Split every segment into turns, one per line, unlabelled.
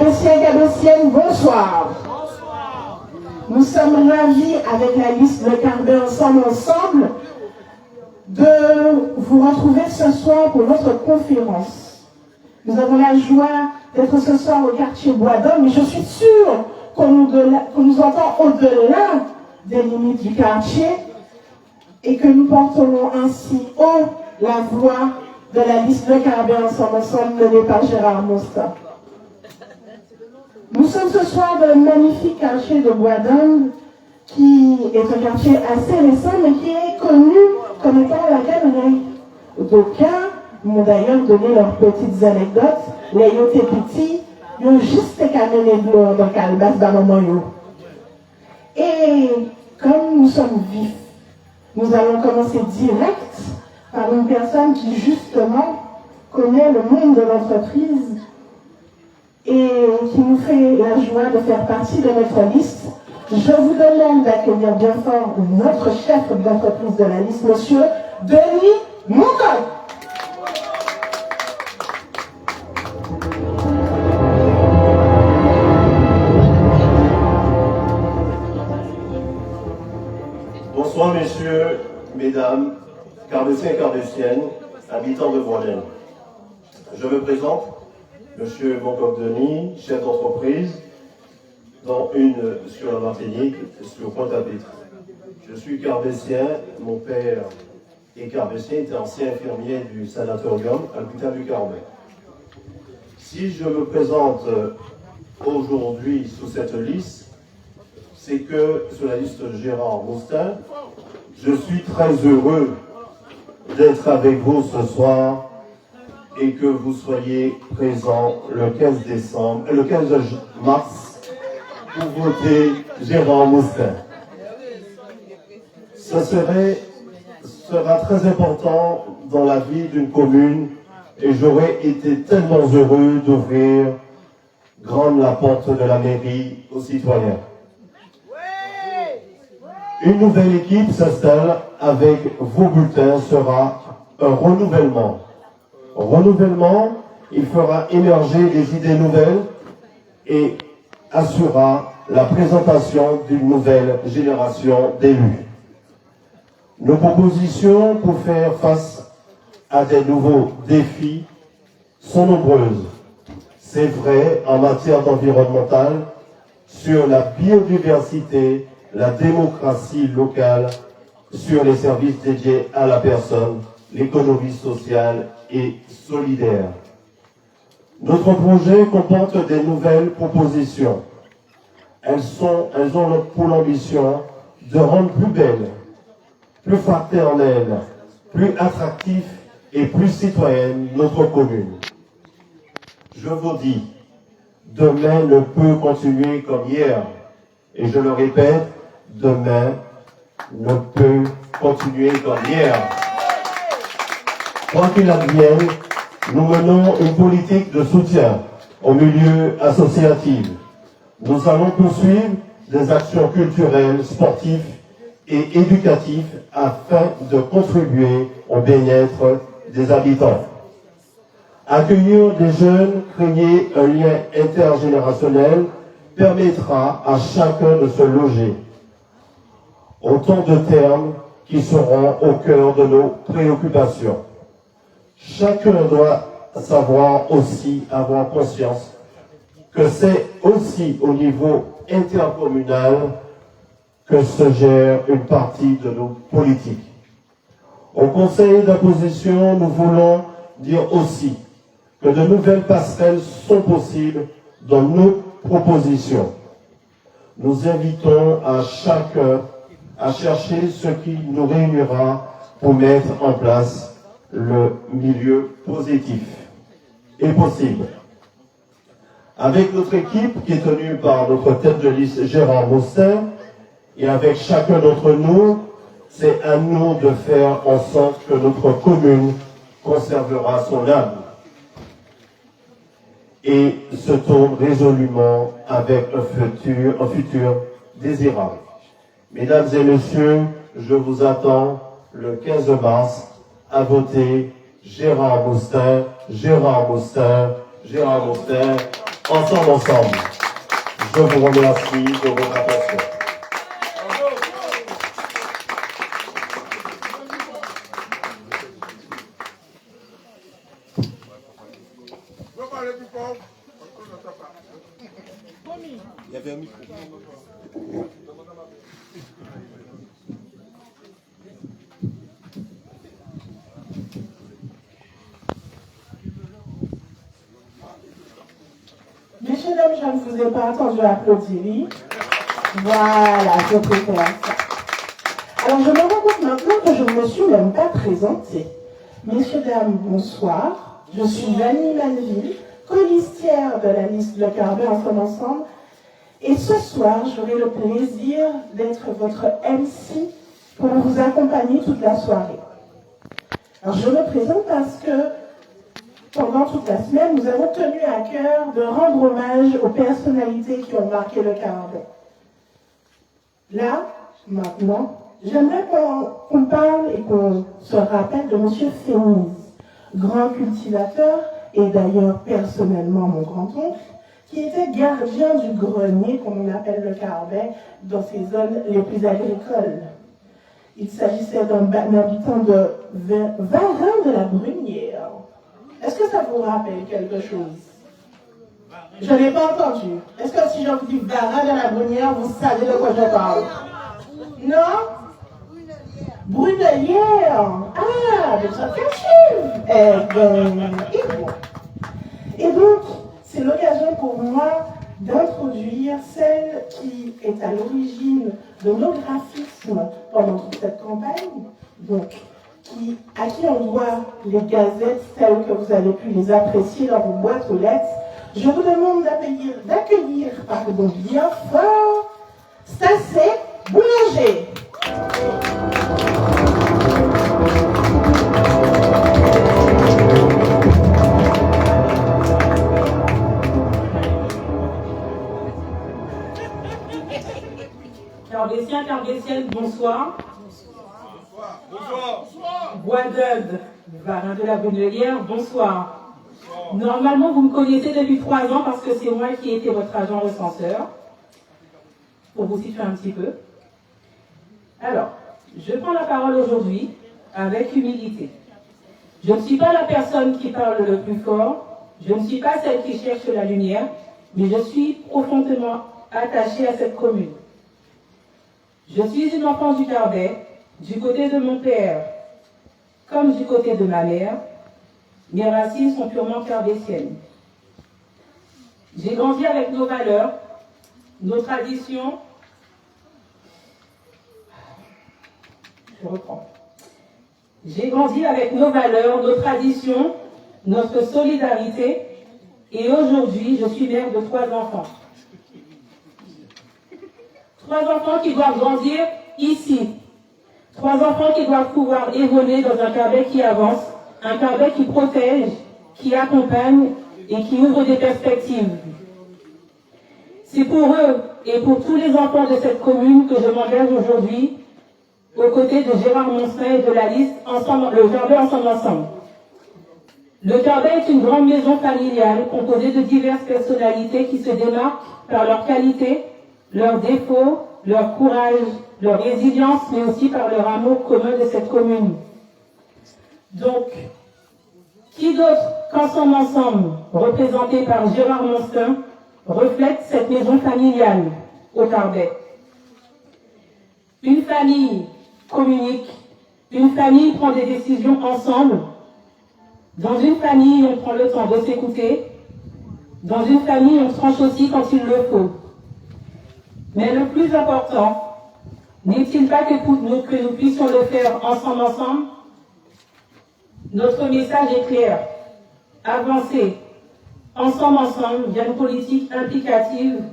Cabessiens, Cabessiennes, bonsoir. Nous sommes ravis avec la liste Le Carbet ensemble de vous retrouver ce soir pour notre conférence. Nous avons la joie d'être ce soir au quartier Bois d'Homme, mais je suis sûre qu'on nous entend au-delà des limites du quartier et que nous porterons ainsi haut la voix de la liste Le Carbet ensemble menée par Gérard Moustin. Nous sommes ce soir dans le magnifique quartier de Bois d'Homme, qui est un quartier assez récent, mais qui est connu comme étant la galerie. D'aucuns m'ont d'ailleurs donné leurs petites anecdotes. Les yotés petits, ils ont juste camené de l'eau dans le calebasse d'un moment. Et comme nous sommes vifs, nous allons commencer direct par une personne qui justement connaît le monde de l'entreprise et qui nous fait la joie de faire partie de notre liste. Je vous demande d'accueillir bien fort notre chef d'entreprise de la liste, monsieur Denis Moncotte.
Bonsoir messieurs, mesdames, Carbessiens et Carbessiennes, habitants de Bois-d'Homme. Je me présente, monsieur Moncotte Denis, chef d'entreprise, sur la Martinique, sur Pointe-à-Pitre. Je suis carbessien, mon père est carbessien, était ancien infirmier du sanatorium à l'hôpital du Carbet. Si je me présente aujourd'hui sous cette liste, c'est que sur la liste Gérard Moustin, je suis très heureux d'être avec vous ce soir et que vous soyez présents le 15 mars pour voter Gérard Moustin. Ce sera très important dans la vie d'une commune et j'aurais été tellement heureux d'ouvrir grande la porte de la mairie aux citoyens. Une nouvelle équipe s'installe avec vos bulletins, sera un renouvellement. Il fera émerger des idées nouvelles et assurera la présentation d'une nouvelle génération d'élus. Nos propositions pour faire face à des nouveaux défis sont nombreuses. C'est vrai en matière d'environnemental, sur la biodiversité, la démocratie locale, sur les services dédiés à la personne, l'économie sociale et solidaire. Notre projet comporte des nouvelles propositions. Elles ont pour l'ambition de rendre plus belle, plus fraternelle, plus attractive et plus citoyenne notre commune. Je vous dis, demain ne peut continuer comme hier. Et je le répète, demain ne peut continuer comme hier. Quoi qu'il advienne, nous menons une politique de soutien au milieu associatif. Nous allons poursuivre des actions culturelles, sportives et éducatives afin de contribuer au bien-être des habitants. Accueillir des jeunes, créer un lien intergénérationnel permettra à chacun de se loger. Autant de termes qui seront au cœur de nos préoccupations. Chacun doit savoir aussi avoir conscience que c'est aussi au niveau intercommunal que se gère une partie de nos politiques. Au Conseil d'imposition, nous voulons dire aussi que de nouvelles passerelles sont possibles dans nos propositions. Nous invitons à chacun à chercher ce qui nous réunira pour mettre en place le milieu positif et possible. Avec notre équipe qui est tenue par notre tête de liste Gérard Moustin et avec chacun d'entre nous, c'est à nous de faire en sorte que notre commune conservera son âme et se tourne résolument avec un futur désirable. Mesdames et messieurs, je vous attends le 15 mars à voter Gérard Moustin, Gérard Moustin, Gérard Moustin ensemble. Je vous remercie de votre attention.
Il y avait un micro.
Messieurs, dames, je ne vous ai pas entendu applaudir. Voilà, je préfère ça. Alors, je me rends compte maintenant que je ne me suis même pas présentée. Messieurs, dames, bonsoir. Je suis Vanny Manville, colistière de la liste Le Carbet Ensemble. Et ce soir, j'aurai le plaisir d'être votre MC pour vous accompagner toute la soirée. Alors, je me présente parce que pendant toute la semaine, nous avons tenu à cœur de rendre hommage aux personnalités qui ont marqué le Carbet. Là, maintenant, j'aimerais qu'on parle et qu'on se rappelle de M. Fénise, grand cultivateur et d'ailleurs personnellement mon grand-oncle, qui était gardien du grenier, comme on appelle le Carbet, dans ces zones les plus agricoles. Il s'agissait d'un habitant de Varin de la Brunière. Est-ce que ça vous rappelle quelque chose? Je n'ai pas entendu. Est-ce que si je vous dis Varin de la Brunière, vous savez de quoi je parle? Non? Brunelière. Ah, de ça et donc, c'est l'occasion pour moi d'introduire celle qui est à l'origine de nos graphismes pendant toute cette campagne, donc à qui on doit les gazettes telles que vous avez pu les apprécier dans vos boîtes aux lettres. Je vous demande d'accueillir bien fort Stassé Boulanger.
Carbétiens, Carbétiennes, bonsoir.
Bonsoir.
Bois d'Eude, Varin de la Brunelière, bonsoir. Normalement, vous me connaissez depuis 3 ans parce que c'est moi qui ai été votre agent recenseur. Pour vous situer un petit peu. Alors, je prends la parole aujourd'hui avec humilité. Je ne suis pas la personne qui parle le plus fort, je ne suis pas celle qui cherche la lumière, mais je suis profondément attachée à cette commune. Je suis une enfant du Carbet, du côté de mon père, comme du côté de ma mère. Mes racines sont purement carbétiennes. J'ai grandi avec nos valeurs, nos traditions. Je reprends. J'ai grandi avec nos valeurs, nos traditions, notre solidarité, et aujourd'hui, je suis mère de 3 enfants. 3 enfants qui doivent grandir ici. 3 enfants qui doivent pouvoir évoluer dans un Carbet qui avance, un Carbet qui protège, qui accompagne et qui ouvre des perspectives. C'est pour eux et pour tous les enfants de cette commune que je m'engage aujourd'hui aux côtés de Gérard Monstein et de la liste Le Carbet Ensemble. Le Carbet est une grande maison familiale composée de diverses personnalités qui se démarquent par leur qualité, leurs défauts, leur courage, leur résilience, mais aussi par leur amour commun de cette commune. Donc, qui d'autre qu'Ensemble, représenté par Gérard Monstein, reflète cette maison familiale au Carbet? Une famille communique, une famille prend des décisions ensemble. Dans une famille, on prend le temps de s'écouter. Dans une famille, on tranche aussi quand il le faut. Mais le plus important, n'est-il pas que nous puissions le faire ensemble? Notre message est clair. Avancer ensemble vers une politique implicative,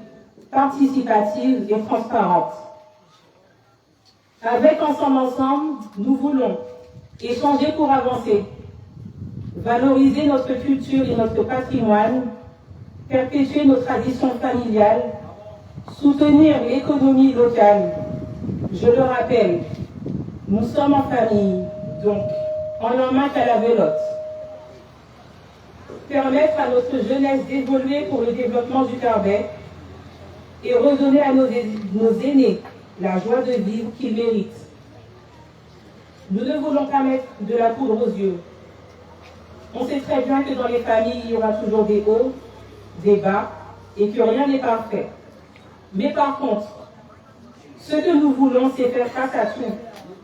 participative et transparente. Avec ensemble, nous voulons échanger pour avancer, valoriser notre culture et notre patrimoine, perpétuer nos traditions familiales, soutenir l'économie locale. Je le rappelle, nous sommes en famille, donc en main qu'à la vélote. permettre à notre jeunesse d'évoluer pour le développement du Carbet et redonner à nos aînés la joie de vivre qu'ils méritent. Nous ne voulons pas mettre de la poudre aux yeux. On sait très bien que dans les familles, il y aura toujours des hauts, des bas, et que rien n'est parfait. Mais par contre, ce que nous voulons, c'est faire face à tout,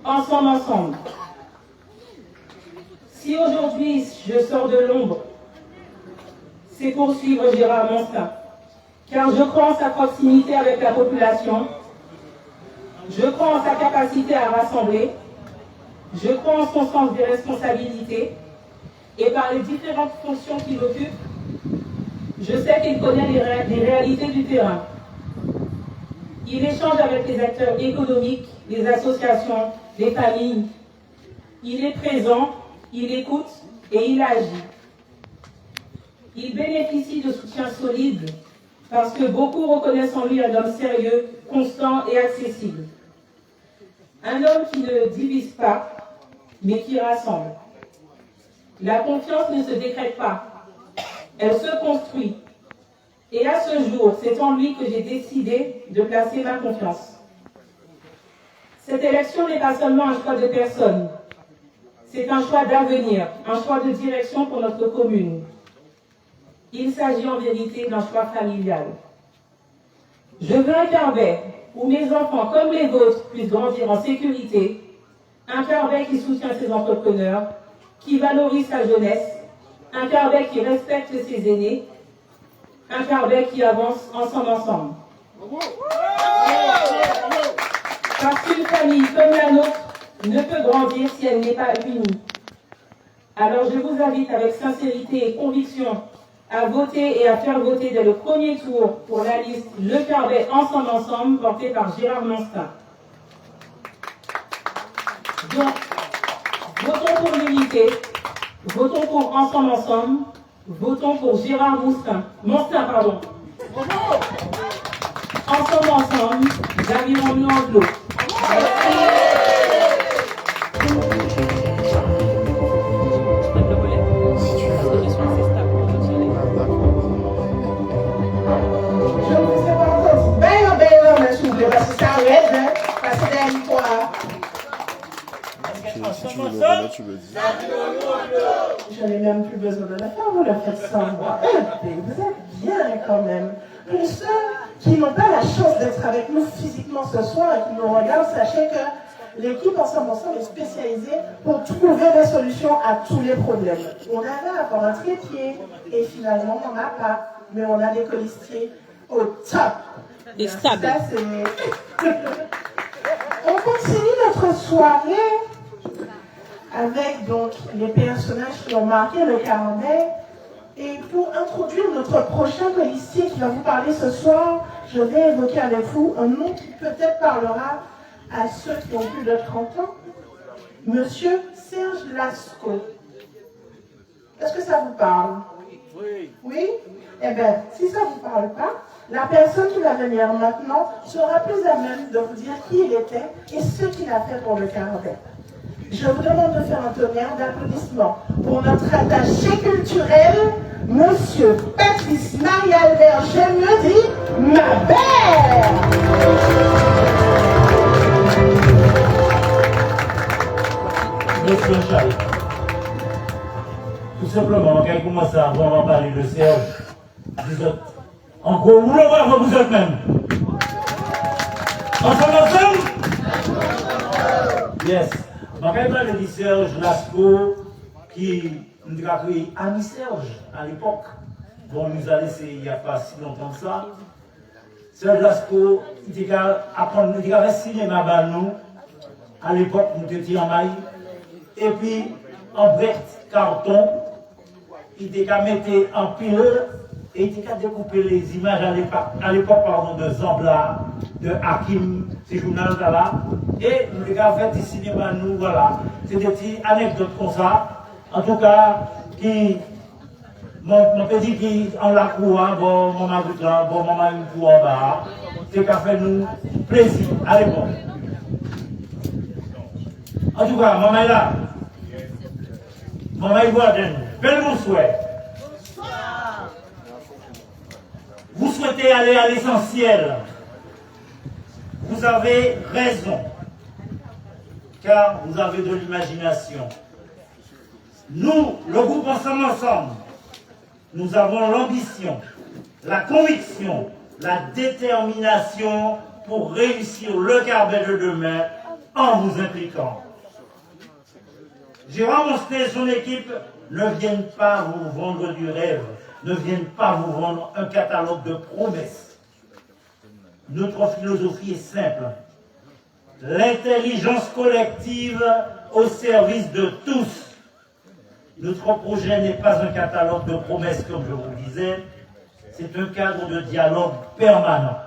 ensemble. Si aujourd'hui je sors de l'ombre, c'est pour suivre Gérard Monstin, car je crois en sa proximité avec la population, je crois en sa capacité à rassembler, je crois en son sens des responsabilités, et par les différentes fonctions qu'il occupe, je sais qu'il connaît les réalités du terrain. Il échange avec les acteurs économiques, les associations, les familles. Il est présent, il écoute et il agit. Il bénéficie de soutien solide parce que beaucoup reconnaissent en lui un homme sérieux, constant et accessible. Un homme qui ne divise pas, mais qui rassemble. La confiance ne se décrète pas, elle se construit. Et à ce jour, c'est en lui que j'ai décidé de placer ma confiance. Cette élection n'est pas seulement un choix de personne, c'est un choix d'avenir, un choix de direction pour notre commune. Il s'agit en vérité d'un choix familial. Je veux un Carbet où mes enfants, comme les vôtres, puissent grandir en sécurité, un Carbet qui soutient ses entrepreneurs, qui valorise sa jeunesse, un Carbet qui respecte ses aînés, un Carbet qui avance ensemble. Parce qu'une famille comme la nôtre ne peut grandir si elle n'est pas unie. Alors je vous invite avec sincérité et conviction à voter et à faire voter dès le premier tour pour la liste Le Carbet ensemble portée par Gérard Monstin. Donc, votons pour l'unité, votons pour ensemble, votons pour Gérard Monstin, ensemble, naviguons-nous en l'eau.
Si tu veux le remettre, tu le dis.
Je n'ai même plus besoin de le faire, vous le faites sans moi. Vous êtes bien quand même. Pour ceux qui n'ont pas la chance d'être avec nous physiquement ce soir et qui nous regardent, sachez que l'équipe Ensemble est spécialisée pour trouver des solutions à tous les problèmes. On avait à avoir un trépied et finalement on n'a pas, mais on a des colistiers au top.
Et stable.
Ça, c'est... On continue notre soirée avec donc les personnages qui ont marqué le Carbet. Et pour introduire notre prochain colistier qui va vous parler ce soir, je vais évoquer avec vous un nom qui peut-être parlera à ceux qui ont plus de 30 ans. Monsieur Serge Lascaux. Est-ce que ça vous parle? Oui. Oui? Eh bien, si ça ne vous parle pas, la personne qui va venir maintenant sera plus à même de vous dire qui il était et ce qu'il a fait pour le Carbet. Je vous demande de faire un tonnerre d'applaudissements pour notre attaché culturel, Monsieur Patrice Marie-Albert, j'aime mieux dire, ma belle.
Monsieur Charles, tout simplement, quand il commence à avoir parlé de Serge, vous êtes encore, vous le voyez, vous êtes même. Ensemble? Yes. Quand il parle de Serge Lascaux, qui nous a créé Ami Serge à l'époque, bon, nous a laissé il n'y a pas si longtemps que ça. Serge Lascaux, il a signé ma balle nous, à l'époque, nous étions en maille, et puis en brette carton, il a mis en pile, et il a découpé les images à l'époque de Zambla, de Hakim, ces journaux là, et nous avons fait du cinéma, nous, voilà. C'est des petites anecdotes comme ça, en tout cas, qui, mon petit qui, en la cour, bon, mon mari là, bon, maman une cour en bas, c'est qu'a fait nous plaisir à l'époque. En tout cas, maman est là. Maman est là, belle mon souhait. souhaitez aller à l'essentiel, vous avez raison, car vous avez de l'imagination. Nous, le groupe Ensemble, nous avons l'ambition, la conviction, la détermination pour réussir le Carbet de demain en vous impliquant. Jérôme Mostet et son équipe ne viennent pas vous vendre du rêve, ne viennent pas vous vendre un catalogue de promesses. Notre philosophie est simple. L'intelligence collective au service de tous. Notre projet n'est pas un catalogue de promesses, comme je vous le disais, c'est un cadre de dialogue permanent.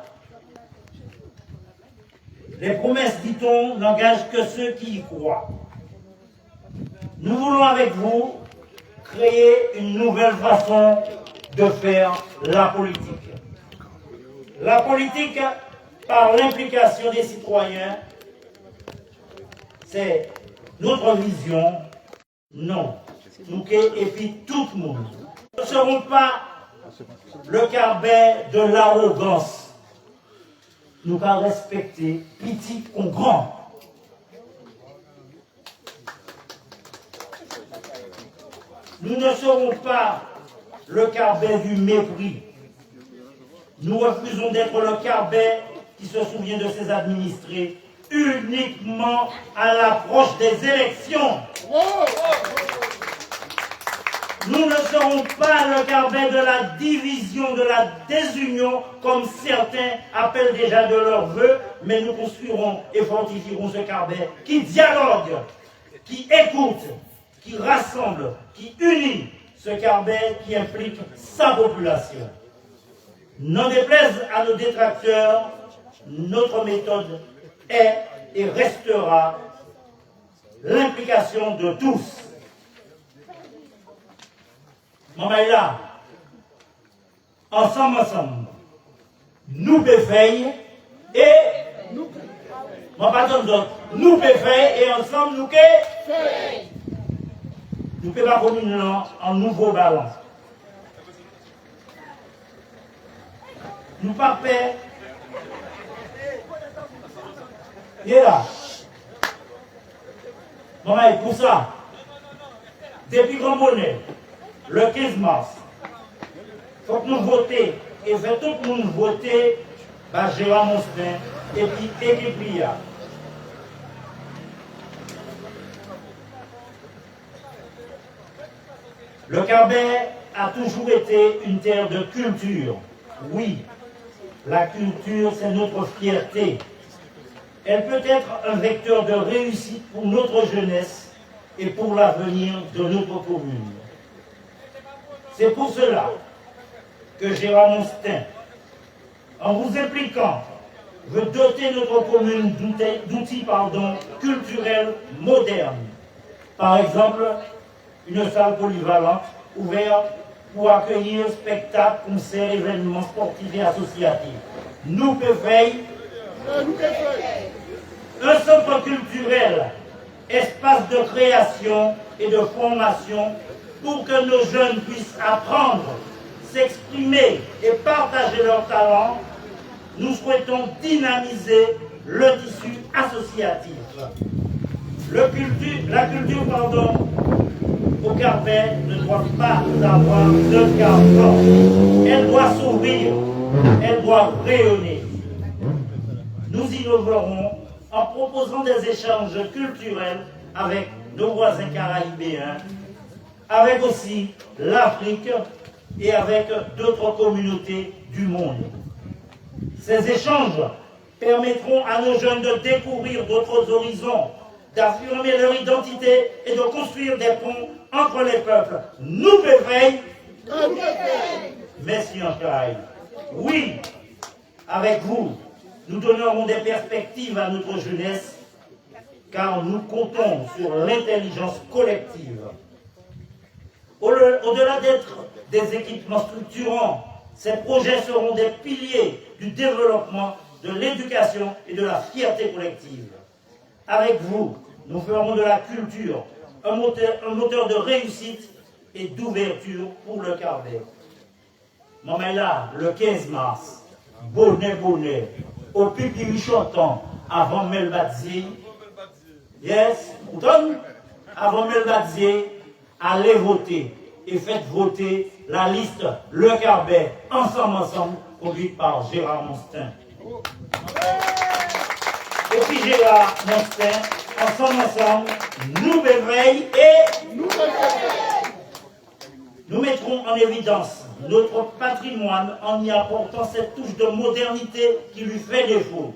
Les promesses, dit-on, n'engagent que ceux qui y croient. Nous voulons avec vous créer une nouvelle façon de faire la politique. La politique, par l'implication des citoyens, c'est notre vision. Non. Nous et puis tout le monde. Nous ne serons pas le Carbet de l'arrogance. Nous allons respecter petit qu'on grand. Nous ne serons pas le Carbet du mépris. Nous refusons d'être le Carbet qui se souvient de ses administrés uniquement à l'approche des élections. Nous ne serons pas le Carbet de la division, de la désunion, comme certains appellent déjà de leurs vœux, mais nous construirons et fortifierons ce Carbet qui dialogue, qui écoute, qui rassemble, qui unit, ce Carbet qui implique sa population. N'en déplaise à nos détracteurs, notre méthode est et restera l'implication de tous. Maman ensemble, nous béveillons et nous béveillons et ensemble nous pouvons pas communier en nouveau ballon. Nous pas paix. Il est là. Maman, pour ça, depuis Grand Bonnet, le 15 mars, il faut que nous votions et faire tout le monde voter par Jérôme Mostin et puis équipe. Le Carbet a toujours été une terre de culture. Oui, la culture, c'est notre fierté. Elle peut être un vecteur de réussite pour notre jeunesse et pour l'avenir de notre commune. C'est pour cela que Jérôme Mostin, en vous impliquant, veut doter notre commune d'outils culturels modernes. Par exemple, une salle polyvalente ouverte pour accueillir spectacles, concerts, événements sportifs et associatifs. Nous veillons. Un centre culturel, espace de création et de formation pour que nos jeunes puissent apprendre, s'exprimer et partager leurs talents. Nous souhaitons dynamiser le tissu associatif. La culture, au Carbet ne doit pas avoir de carcan. Elle doit s'ouvrir, elle doit rayonner. Nous innoverons en proposant des échanges culturels avec nos voisins caribéens, avec aussi l'Afrique et avec d'autres communautés du monde. Ces échanges permettront à nos jeunes de découvrir d'autres horizons, d'affirmer leur identité et de construire des ponts entre les peuples. Nous veillons. Merci encore. Oui, avec vous, nous donnerons des perspectives à notre jeunesse, car nous comptons sur l'intelligence collective. Au-delà d'être des équipements structurants, ces projets seront des piliers du développement, de l'éducation et de la fierté collective. Avec vous, nous ferons de la culture un moteur de réussite et d'ouverture pour le Carbet. Maman là, le 15 mars, bonnet, au pipi chantant, avant Melbadzi. Yes, automne, avant Melbadzi, allez voter et faites voter la liste Le Carbet, ensemble, conduite par Gérard Monstin. Et puis Gérard Monstin, ensemble, nous béveille et nous mettrons en évidence notre patrimoine en y apportant cette touche de modernité qui lui fait défaut.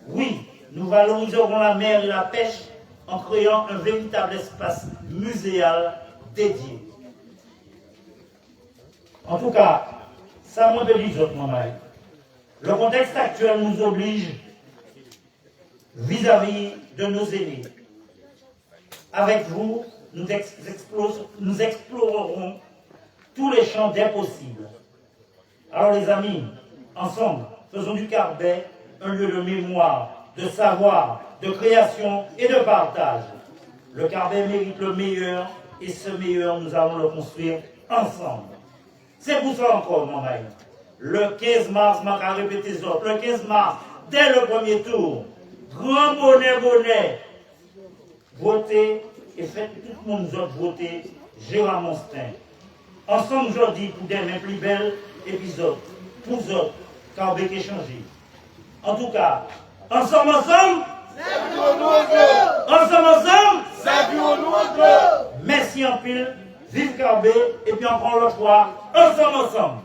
Oui, nous valoriserons la mer et la pêche en créant un véritable espace muséal dédié. En tout cas, ça me dit autres maman. Le contexte actuel nous oblige vis-à-vis de nos aînés. Avec vous, nous explorerons tous les champs d'impossibles. Alors les amis, ensemble, faisons du Carbet un lieu de mémoire, de savoir, de création et de partage. Le Carbet mérite le meilleur et ce meilleur, nous allons le construire ensemble. C'est pour ça encore, mon mari. Le 15 mars, je vais répéter ça. Le 15 mars, dès le premier tour, grand bonnet, votez et faites tout le monde voter Gérard Monstin. Ensemble aujourd'hui pour des plus belles épisodes, pour autres, Carbet échangé. En tout cas, ensemble, merci en pile, vive Carbet, et puis encore le fois, ensemble.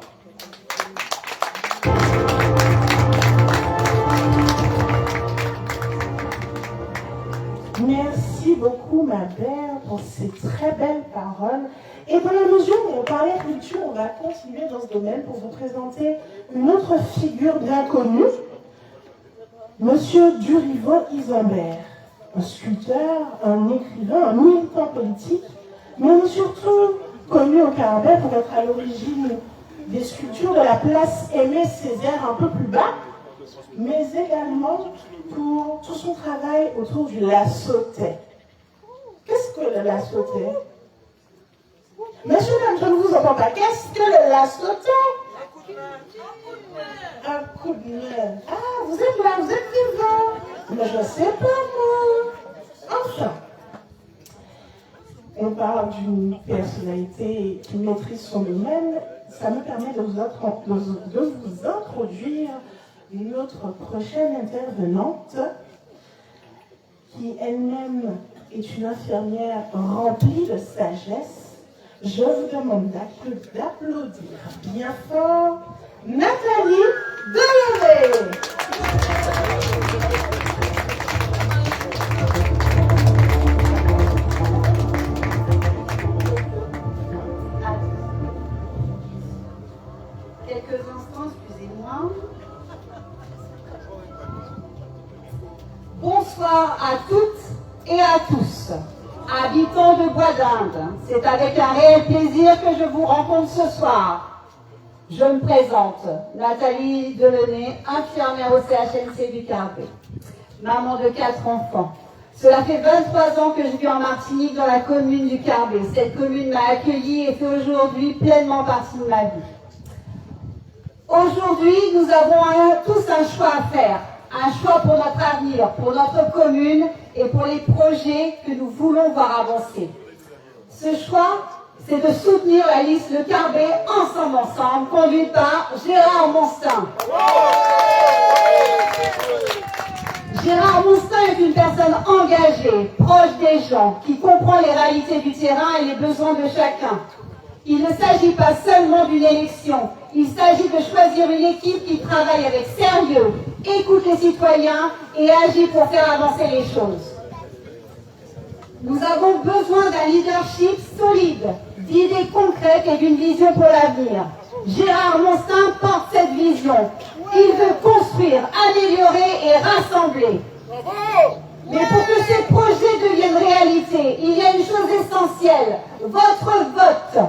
Merci beaucoup, ma mère, pour ces très belles paroles. Et dans la mesure où on parlait culture, on va continuer dans ce domaine pour vous présenter une autre figure bien connue, Monsieur Duriveau-Isambert, un sculpteur, un écrivain, un militant politique, mais surtout connu au Carbet pour être à l'origine des sculptures de la place Aimé Césaire un peu plus bas, mais également pour tout son travail autour du lassotais. Qu'est-ce que le lassotais? Monsieur, madame, je ne vous entends pas. Qu'est-ce que le lassotais? Un coup de main. Ah, vous êtes là, vous êtes vivant. Mais je ne sais pas, moi. Enfin, on parle d'une personnalité qui maîtrise son domaine. Ça me permet de vous introduire notre prochaine intervenante, qui elle-même est une infirmière remplie de sagesse. Je vous demande d'applaudir bien fort Nathalie Delaunay.
Quelques instants, excusez-moi. Bonsoir à toutes et à tous. Habitants de Bois d'Inde, c'est avec un réel plaisir que je vous rencontre ce soir. Je me présente, Nathalie Delaunay, infirmière au CHNC du Carbet, maman de 4 enfants. Cela fait 23 ans que je vis en Martinique dans la commune du Carbet. Cette commune m'a accueillie et fait aujourd'hui pleinement partie de ma vie. Aujourd'hui, nous avons tous un choix à faire. Un choix pour notre avenir, pour notre commune et pour les projets que nous voulons voir avancer. Ce choix, c'est de soutenir la liste Le Carbet ensemble, conduite par Gérard Monstin. Gérard Monstin est une personne engagée, proche des gens, qui comprend les réalités du terrain et les besoins de chacun. Il ne s'agit pas seulement d'une élection, il s'agit de choisir une équipe qui travaille avec sérieux, écoute les citoyens et agit pour faire avancer les choses. Nous avons besoin d'un leadership solide, d'idées concrètes et d'une vision pour l'avenir. Gérard Monstin porte cette vision. Il veut construire, améliorer et rassembler. Mais pour que ces projets deviennent réalité, il y a une chose essentielle, votre vote.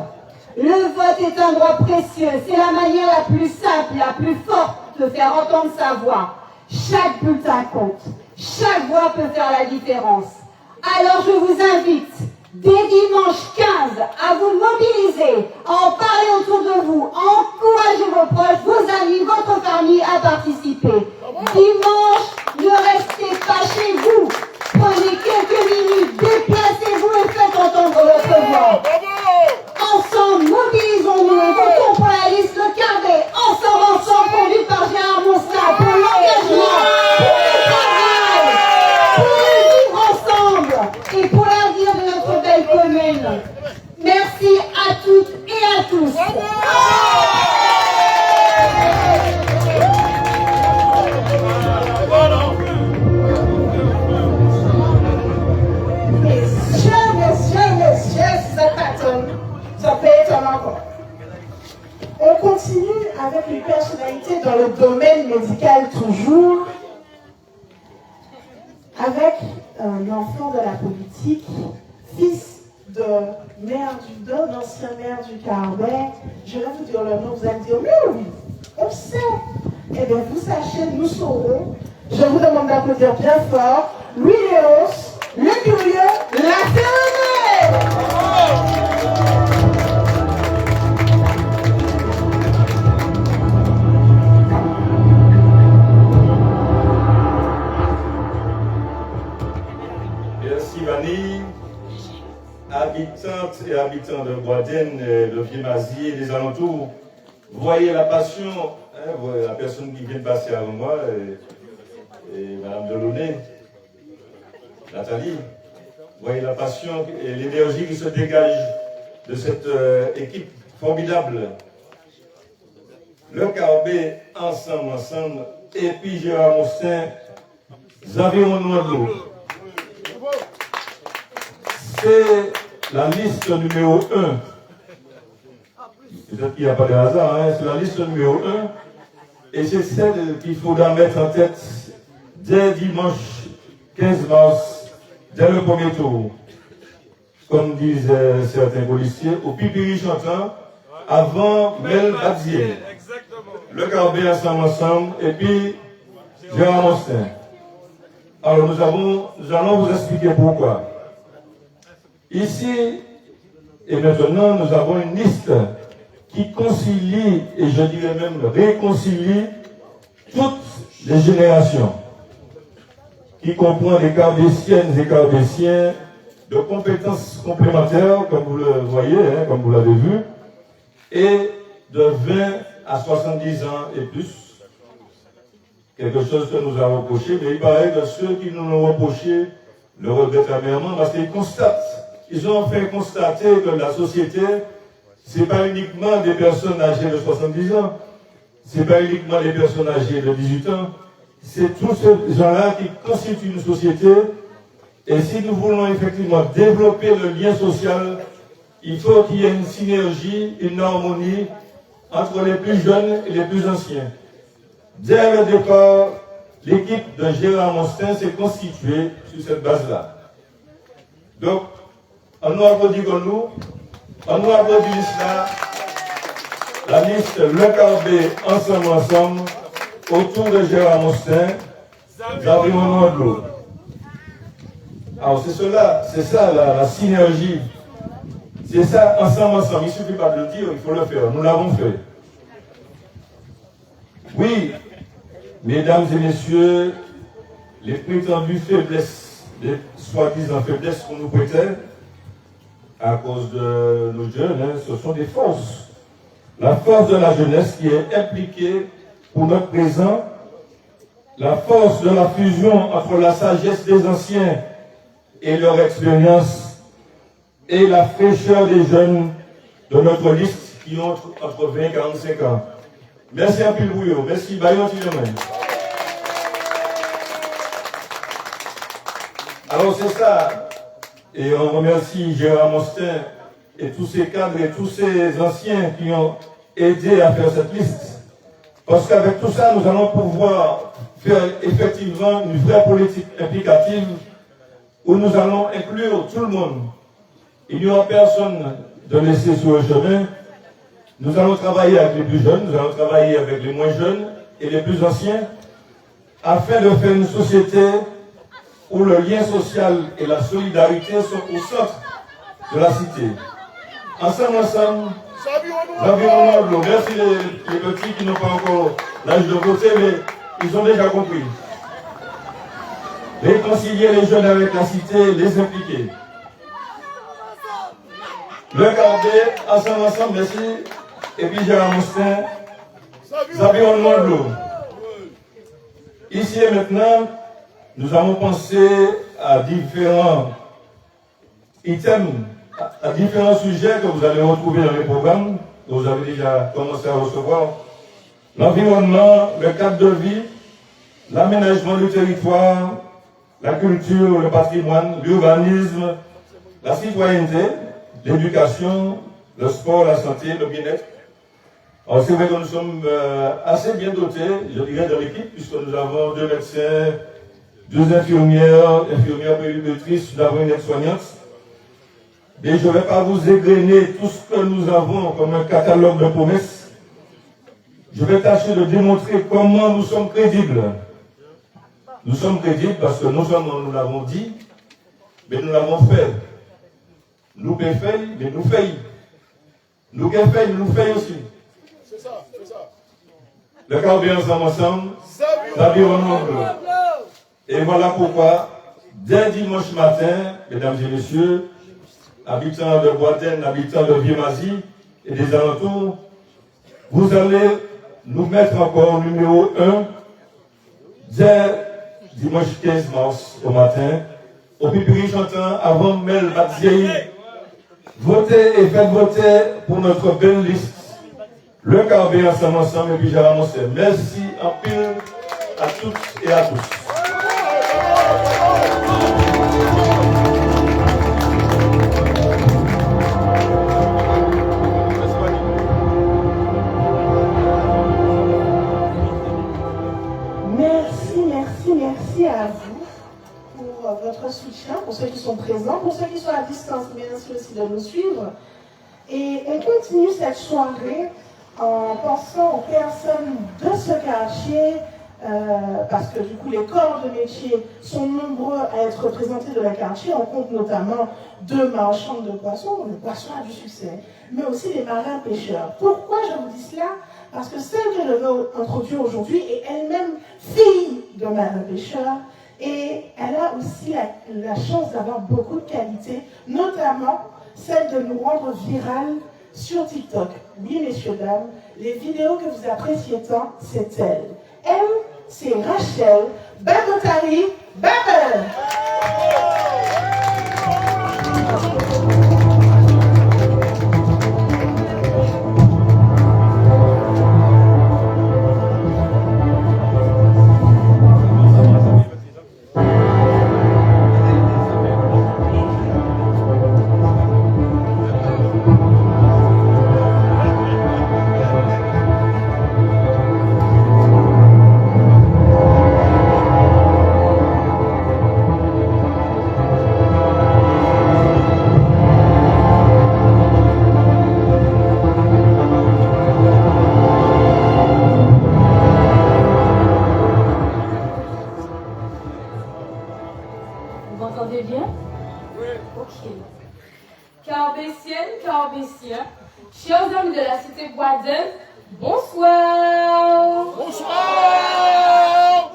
Le vote est un droit précieux, c'est la manière la plus simple, la plus forte de faire entendre sa voix. Chaque bulletin compte, chaque voix peut faire la différence. Alors je vous invite, dès dimanche 15, à vous mobiliser, à en parler autour de vous, à encourager vos proches, vos amis, votre famille,
avec une personnalité dans le domaine médical toujours, avec un enfant de la politique, fils d'un ancien maire du Carbet. Je vais vous dire le nom, vous allez dire, mais oui, on sait. Eh bien, vous sachez, nous saurons. Je vous demande d'applaudir bien fort Louis-Léonce, le curieux, la Ferronnaise.
Merci Vanille, habitantes et habitants de Boisdaine, de Vieux-Mazier et des alentours. Vous voyez la passion, hein, la personne qui vient de passer avant moi, et Madame Delaunay, Nathalie, vous voyez la passion et l'énergie qui se dégage de cette équipe formidable. Le Carbet, ensemble, et puis Gérard Mostin, Environnement de l'eau. C'est la liste numéro 1. Peut-être qu'il n'y a pas de hasard, hein? C'est la liste numéro 1. Et c'est celle qu'il faudra mettre en tête dès dimanche 15 mars, dès le premier tour. Comme disaient certains policiers, au pipiri chantant, avant Mel Badier. Le Carbet ensemble, et puis Gérard Mostin. Alors nous allons vous expliquer pourquoi. Ici et maintenant, nous avons une liste qui concilie, et je dirais même réconcilie, toutes les générations, qui comprend des carbéciennes et carbéciens de compétences complémentaires, comme vous le voyez, hein, comme vous l'avez vu, et de 20 à 70 ans et plus. Quelque chose que nous avons reproché, mais il paraît que ceux qui nous l'ont reproché le regrettent amèrement parce qu'ils constatent. Ils ont fait constater que la société, ce n'est pas uniquement des personnes âgées de 70 ans, ce n'est pas uniquement des personnes âgées de 18 ans, c'est tous ces gens-là qui constituent une société. Et si nous voulons effectivement développer le lien social, il faut qu'il y ait une synergie, une harmonie entre les plus jeunes et les plus anciens. Dès le départ, l'équipe de Gérard Mostin s'est constituée sur cette base-là. Donc, on nous applaudit comme nous, on nous applaudit là, la liste Le Carbet ensemble, autour de Gérard Mostin, Environnement de l'eau. Alors c'est ça la synergie. C'est ça ensemble. Il ne suffit pas de le dire, il faut le faire. Nous l'avons fait. Oui, mesdames et messieurs, les prétendues faiblesses, les soi-disant faiblesses qu'on nous prêtait, à cause de nos jeunes, hein, ce sont des forces. La force de la jeunesse qui est impliquée pour notre présent, la force de la fusion entre la sagesse des anciens et leur expérience, et la fraîcheur des jeunes de notre liste qui ont entre 20 et 45 ans. Merci à Pile Bouillot, merci Bayon Tillemène. Alors c'est ça. Et on remercie Gérard Mostin et tous ces cadres et tous ces anciens qui ont aidé à faire cette liste. Parce qu'avec tout ça, nous allons pouvoir faire effectivement une vraie politique implicative où nous allons inclure tout le monde. Il n'y aura personne de laisser sur le chemin. Nous allons travailler avec les plus jeunes, nous allons travailler avec les moins jeunes et les plus anciens afin de faire une société où le lien social et la solidarité sont au centre de la cité. Ensemble, l'environnement de l'eau. Merci les petits qui n'ont pas encore l'âge de voter, mais ils ont déjà compris. Réconcilier les jeunes avec la cité, les impliquer. Le Carbet, ensemble, merci. Et puis Gérard Mostin, l'environnement de l'eau. Ici et maintenant, nous avons pensé à différents items, à différents sujets que vous allez retrouver dans les programmes que vous avez déjà commencé à recevoir. L'environnement, le cadre de vie, l'aménagement du territoire, la culture, le patrimoine, l'urbanisme, la citoyenneté, l'éducation, le sport, la santé, le bien-être. Alors c'est vrai que nous sommes assez bien dotés, je dirais, dans l'équipe, puisque nous avons 2 médecins, 2 infirmières péricultrices, nous avons une aide-soignante. Mais je ne vais pas vous égrener tout ce que nous avons comme un catalogue de promesses. Je vais tâcher de démontrer comment nous sommes crédibles. Nous sommes crédibles parce que non seulement nous l'avons dit, mais nous l'avons fait. Nous faisons, mais nous faisons. Nous faisons, nous faisons aussi.
C'est ça, c'est ça.
Le carburant ensemble, l'environnement bleu. Et voilà pourquoi, dès dimanche matin, mesdames et messieurs, habitants de Boitaine, habitants de Vieux-Mazie et des alentours, vous allez nous mettre encore numéro 1 dès dimanche 15 mars au matin, au Pipiri chantant avant Mel Badziei. Votez et faites voter pour notre belle liste. Le carburant ensemble et puis j'ai ramassé. Merci en pile à toutes et à tous.
Merci à vous pour votre soutien, pour ceux qui sont présents, pour ceux qui sont à distance, mais merci aussi de nous suivre. Et on continue cette soirée en pensant aux personnes de ce quartier, parce que du coup les corps de métier sont nombreux à être représentés dans le quartier. On compte notamment 2 marchands de poissons, le poisson a du succès, mais aussi les marins pêcheurs. Pourquoi je vous dis cela? Parce que celle que je veux introduire aujourd'hui est elle-même fille de marin pêcheur et elle a aussi la chance d'avoir beaucoup de qualités, notamment celle de nous rendre virales sur TikTok. Oui, messieurs, dames, les vidéos que vous appréciez tant, c'est elle. Elle, c'est Rachel Babotari Babel.
Chers amis de la cité Boitaine, bonsoir.
Bonsoir.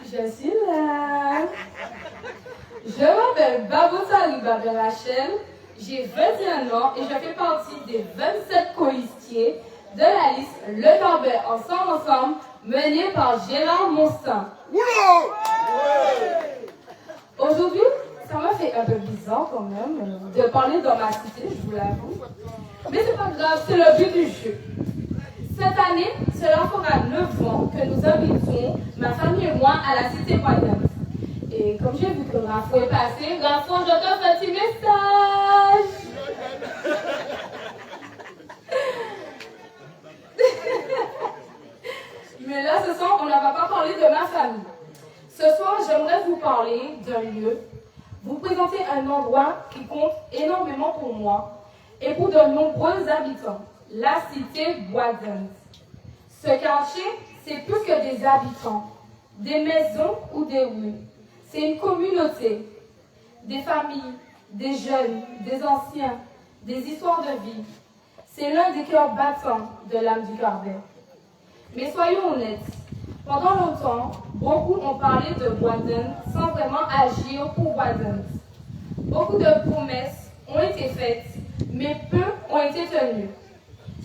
Je suis là. Je m'appelle Babotari Babel Rachel, j'ai 21 ans et je fais partie des 27 colistiers de la liste Le Carbet Ensemble menée par Gérard Monstin. Aujourd'hui, ça m'a fait un peu bizarre quand même de parler dans ma cité, je vous l'avoue. Mais c'est pas grave, c'est le but du jeu. Cette année, cela fera 9 ans que nous habitons, ma famille et moi, à la cité Boitaine. Et comme j'ai vu que Rafo est passé, Rafo, je te fais un petit message. Mais là, ce soir, on ne va pas parler de ma famille. Ce soir, j'aimerais vous parler d'un lieu, vous présenter un endroit qui compte énormément pour moi et pour de nombreux habitants, la cité Boitaine. Ce quartier, c'est plus que des habitants, des maisons ou des rues. C'est une communauté, des familles, des jeunes, des anciens, des histoires de vie. C'est l'un des cœurs battants de l'âme du Carbet. Mais soyons honnêtes, pendant longtemps, beaucoup ont parlé de Boitaine sans vraiment agir pour Boitaine. Beaucoup de promesses ont été faites, mais peu ont été tenues.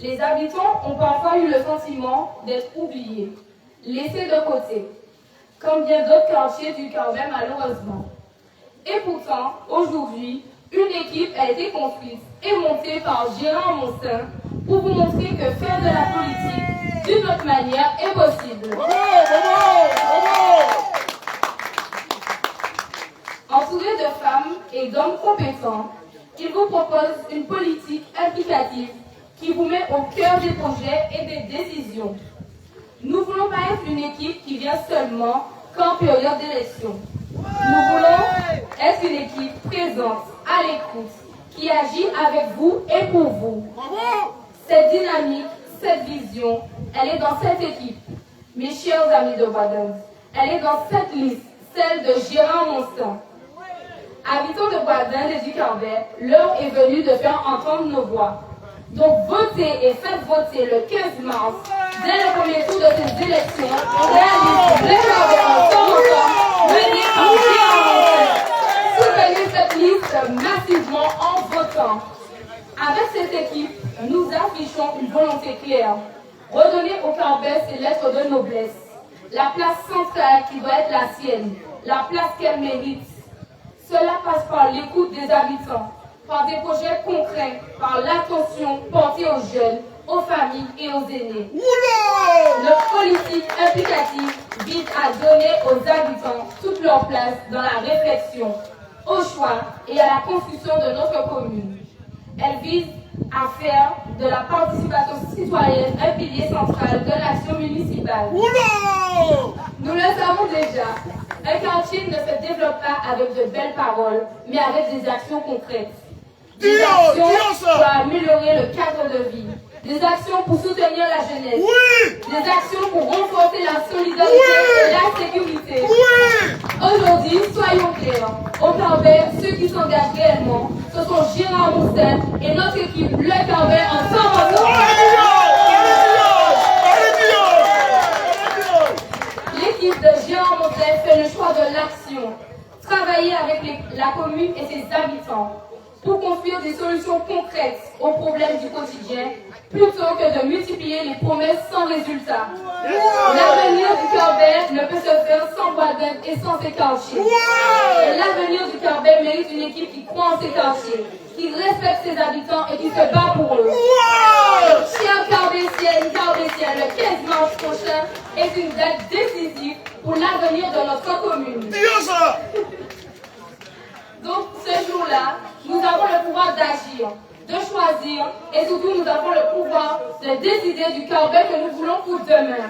Les habitants ont parfois eu le sentiment d'être oubliés, laissés de côté, comme bien d'autres quartiers du Carbet malheureusement. Et pourtant, aujourd'hui, une équipe a été construite et montée par Gérard Monstin pour vous montrer que faire de la politique d'une autre manière est possible. Entouré de femmes et d'hommes compétents, il vous propose une politique implicative qui vous met au cœur des projets et des décisions. Nous ne voulons pas être une équipe qui vient seulement qu'en période d'élection. Nous voulons être une équipe présente, à l'écoute, qui agit avec vous et pour vous. Cette dynamique, cette vision, elle est dans cette équipe. Mes chers amis de Bois-d'Inde, elle est dans cette liste, celle de Gérard Monstin. Habitants de Bois-d'Inde et du Cambert, l'heure est venue de faire entendre nos voix. Donc votez et faites voter le 15 mars, dès le premier tour de ces élections, réalisez le Cambert ensemble, mené par Gérard Monstin. Soutenez cette liste massivement en votant. Avec cette équipe, nous affichons une volonté claire. Redonner au Cambert ses lettres de noblesse. La place centrale qui doit être la sienne. La place qu'elle mérite. Cela passe par l'écoute des habitants, par des projets concrets, par l'attention portée aux jeunes, aux familles et aux aînés. Notre politique implicative vise à donner aux habitants toute leur place dans la réflexion, au choix et à la construction de notre commune. Elle vise à faire de la participation citoyenne un pilier central de l'action municipale. Nous le savons déjà, un quartier ne se développe pas avec de belles paroles, mais avec des actions concrètes. Des actions pour améliorer le cadre de vie. Des actions pour soutenir la jeunesse. Des actions pour renforcer la solidarité et la sécurité. Aujourd'hui, soyons clairs, au Cambert, ceux qui s'engagent réellement, ce sont Gérard Monstin et notre équipe, le Cambert, ensemble. L'équipe de Gérard Monstin fait le choix de l'action. Travailler avec la commune et ses habitants pour construire des solutions concrètes aux problèmes du quotidien, plutôt que de multiplier les promesses sans résultat. L'avenir du Cambert ne peut se faire sans Bois-d'Inde et sans ses quartiers. Et l'avenir du Cambert mérite une équipe qui croit en ses quartiers, qui respecte ses habitants et qui se bat pour eux. Chers Cambétiennes, Cambétiens, le 15 mars prochain est une date décisive pour l'avenir de notre commune. Donc, ce jour-là, nous avons le pouvoir d'agir, de choisir, et surtout nous avons le pouvoir de décider du Cambert que nous voulons pour demain.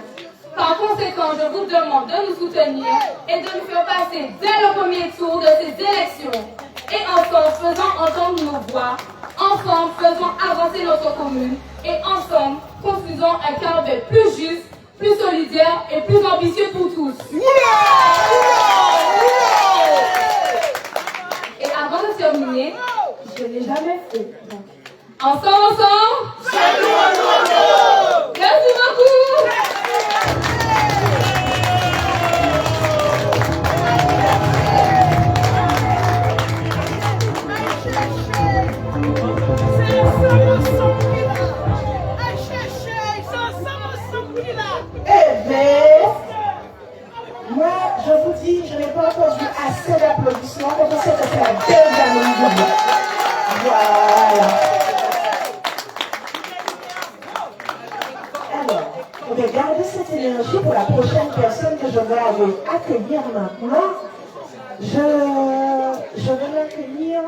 Par conséquent, je vous demande de nous soutenir et de nous faire passer dès le premier tour de ces élections. Et ensemble, faisons entendre nos voix, ensemble, faisons avancer notre commune, et ensemble, construisons un Cambert plus juste, plus solidaire et plus ambitieux pour tous. Et avant de terminer, je ne l'ai jamais fait. Donc, ensemble, merci beaucoup.
Eh bien, moi, je vous dis, je n'ai pas entendu assez d'applaudissements pour que ça fait la belle dame. Voilà. Alors, on va garder cette énergie pour la prochaine personne que je vais aller accueillir maintenant. Je vais l'accueillir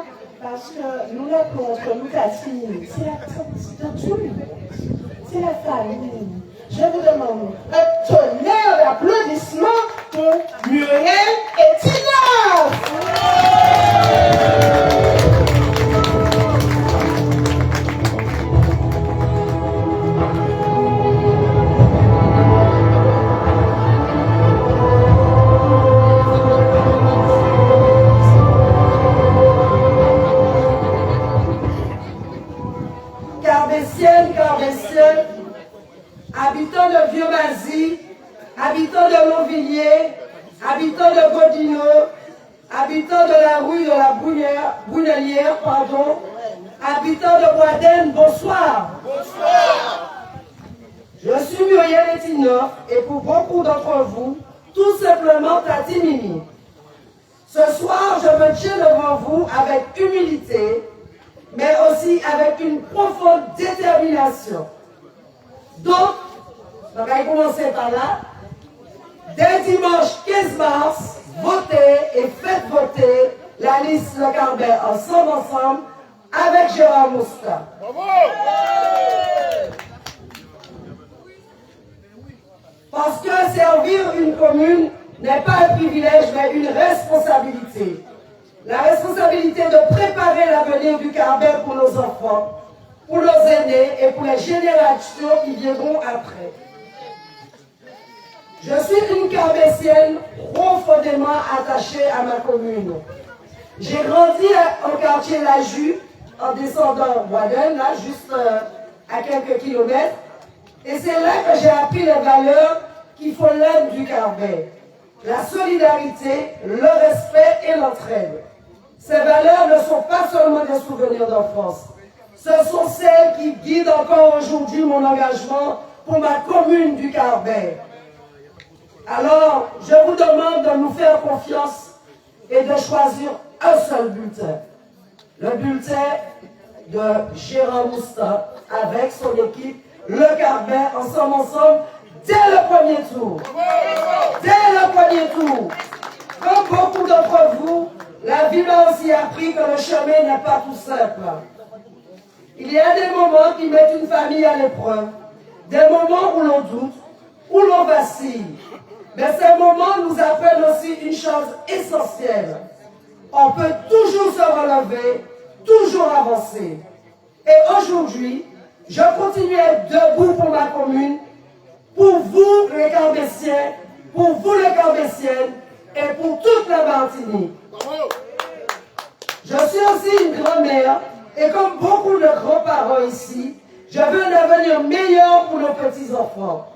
parce que nous là pour nous Catherine, c'est la tout le monde, c'est la famille. Je vous demande un tonnerre d'applaudissements pour Muriel et Tina.
Carbessiennes, habitants de Vieux-Mazie, habitants de Longvilliers, habitants de Godino, habitants de la rue de la Brunelière, habitants de Bois-d'Inde, bonsoir.
Bonsoir.
Je suis Muriel Etinoff et pour beaucoup d'entre vous, tout simplement Tati Mimi. Ce soir, je me tiens devant vous avec humilité, mais aussi avec une profonde détermination. Donc, on va commencer par là. Dès dimanche 15 mars, votez et faites voter la liste Le Cambert ensemble avec Gérard Monstin.
Bravo.
Parce que servir une commune n'est pas un privilège, mais une responsabilité. La responsabilité de préparer l'avenir du Carbet pour nos enfants, pour nos aînés et pour les générations qui viendront après. Je suis une Carbétienne profondément attachée à ma commune. J'ai grandi au quartier La Jus, en descendant Boisden, là, juste à quelques kilomètres. Et c'est là que j'ai appris les valeurs qui font l'âme du Carbet. La solidarité, le respect et l'entraide. Ces valeurs ne sont pas seulement des souvenirs d'enfance. Ce sont celles qui guident encore aujourd'hui mon engagement pour ma commune du Carbet. Alors, je vous demande de nous faire confiance et de choisir un seul bulletin. Le bulletin de Gérard Moustin avec son équipe, le Carbet, ensemble, dès le premier tour. Dès le premier tour. Comme beaucoup d'entre vous, la vie m'a aussi appris que le chemin n'est pas tout simple. Il y a des moments qui mettent une famille à l'épreuve, des moments où l'on doute, où l'on vacille. Mais ces moments nous apprennent aussi une chose essentielle. On peut toujours se relever, toujours avancer. Et aujourd'hui, je continue à être debout pour ma commune, pour vous les Carbétiens, pour vous les Carbétiennes et pour toute la Martinique. Je suis aussi une grand-mère et comme beaucoup de grands-parents ici, je veux un avenir meilleur pour nos petits-enfants.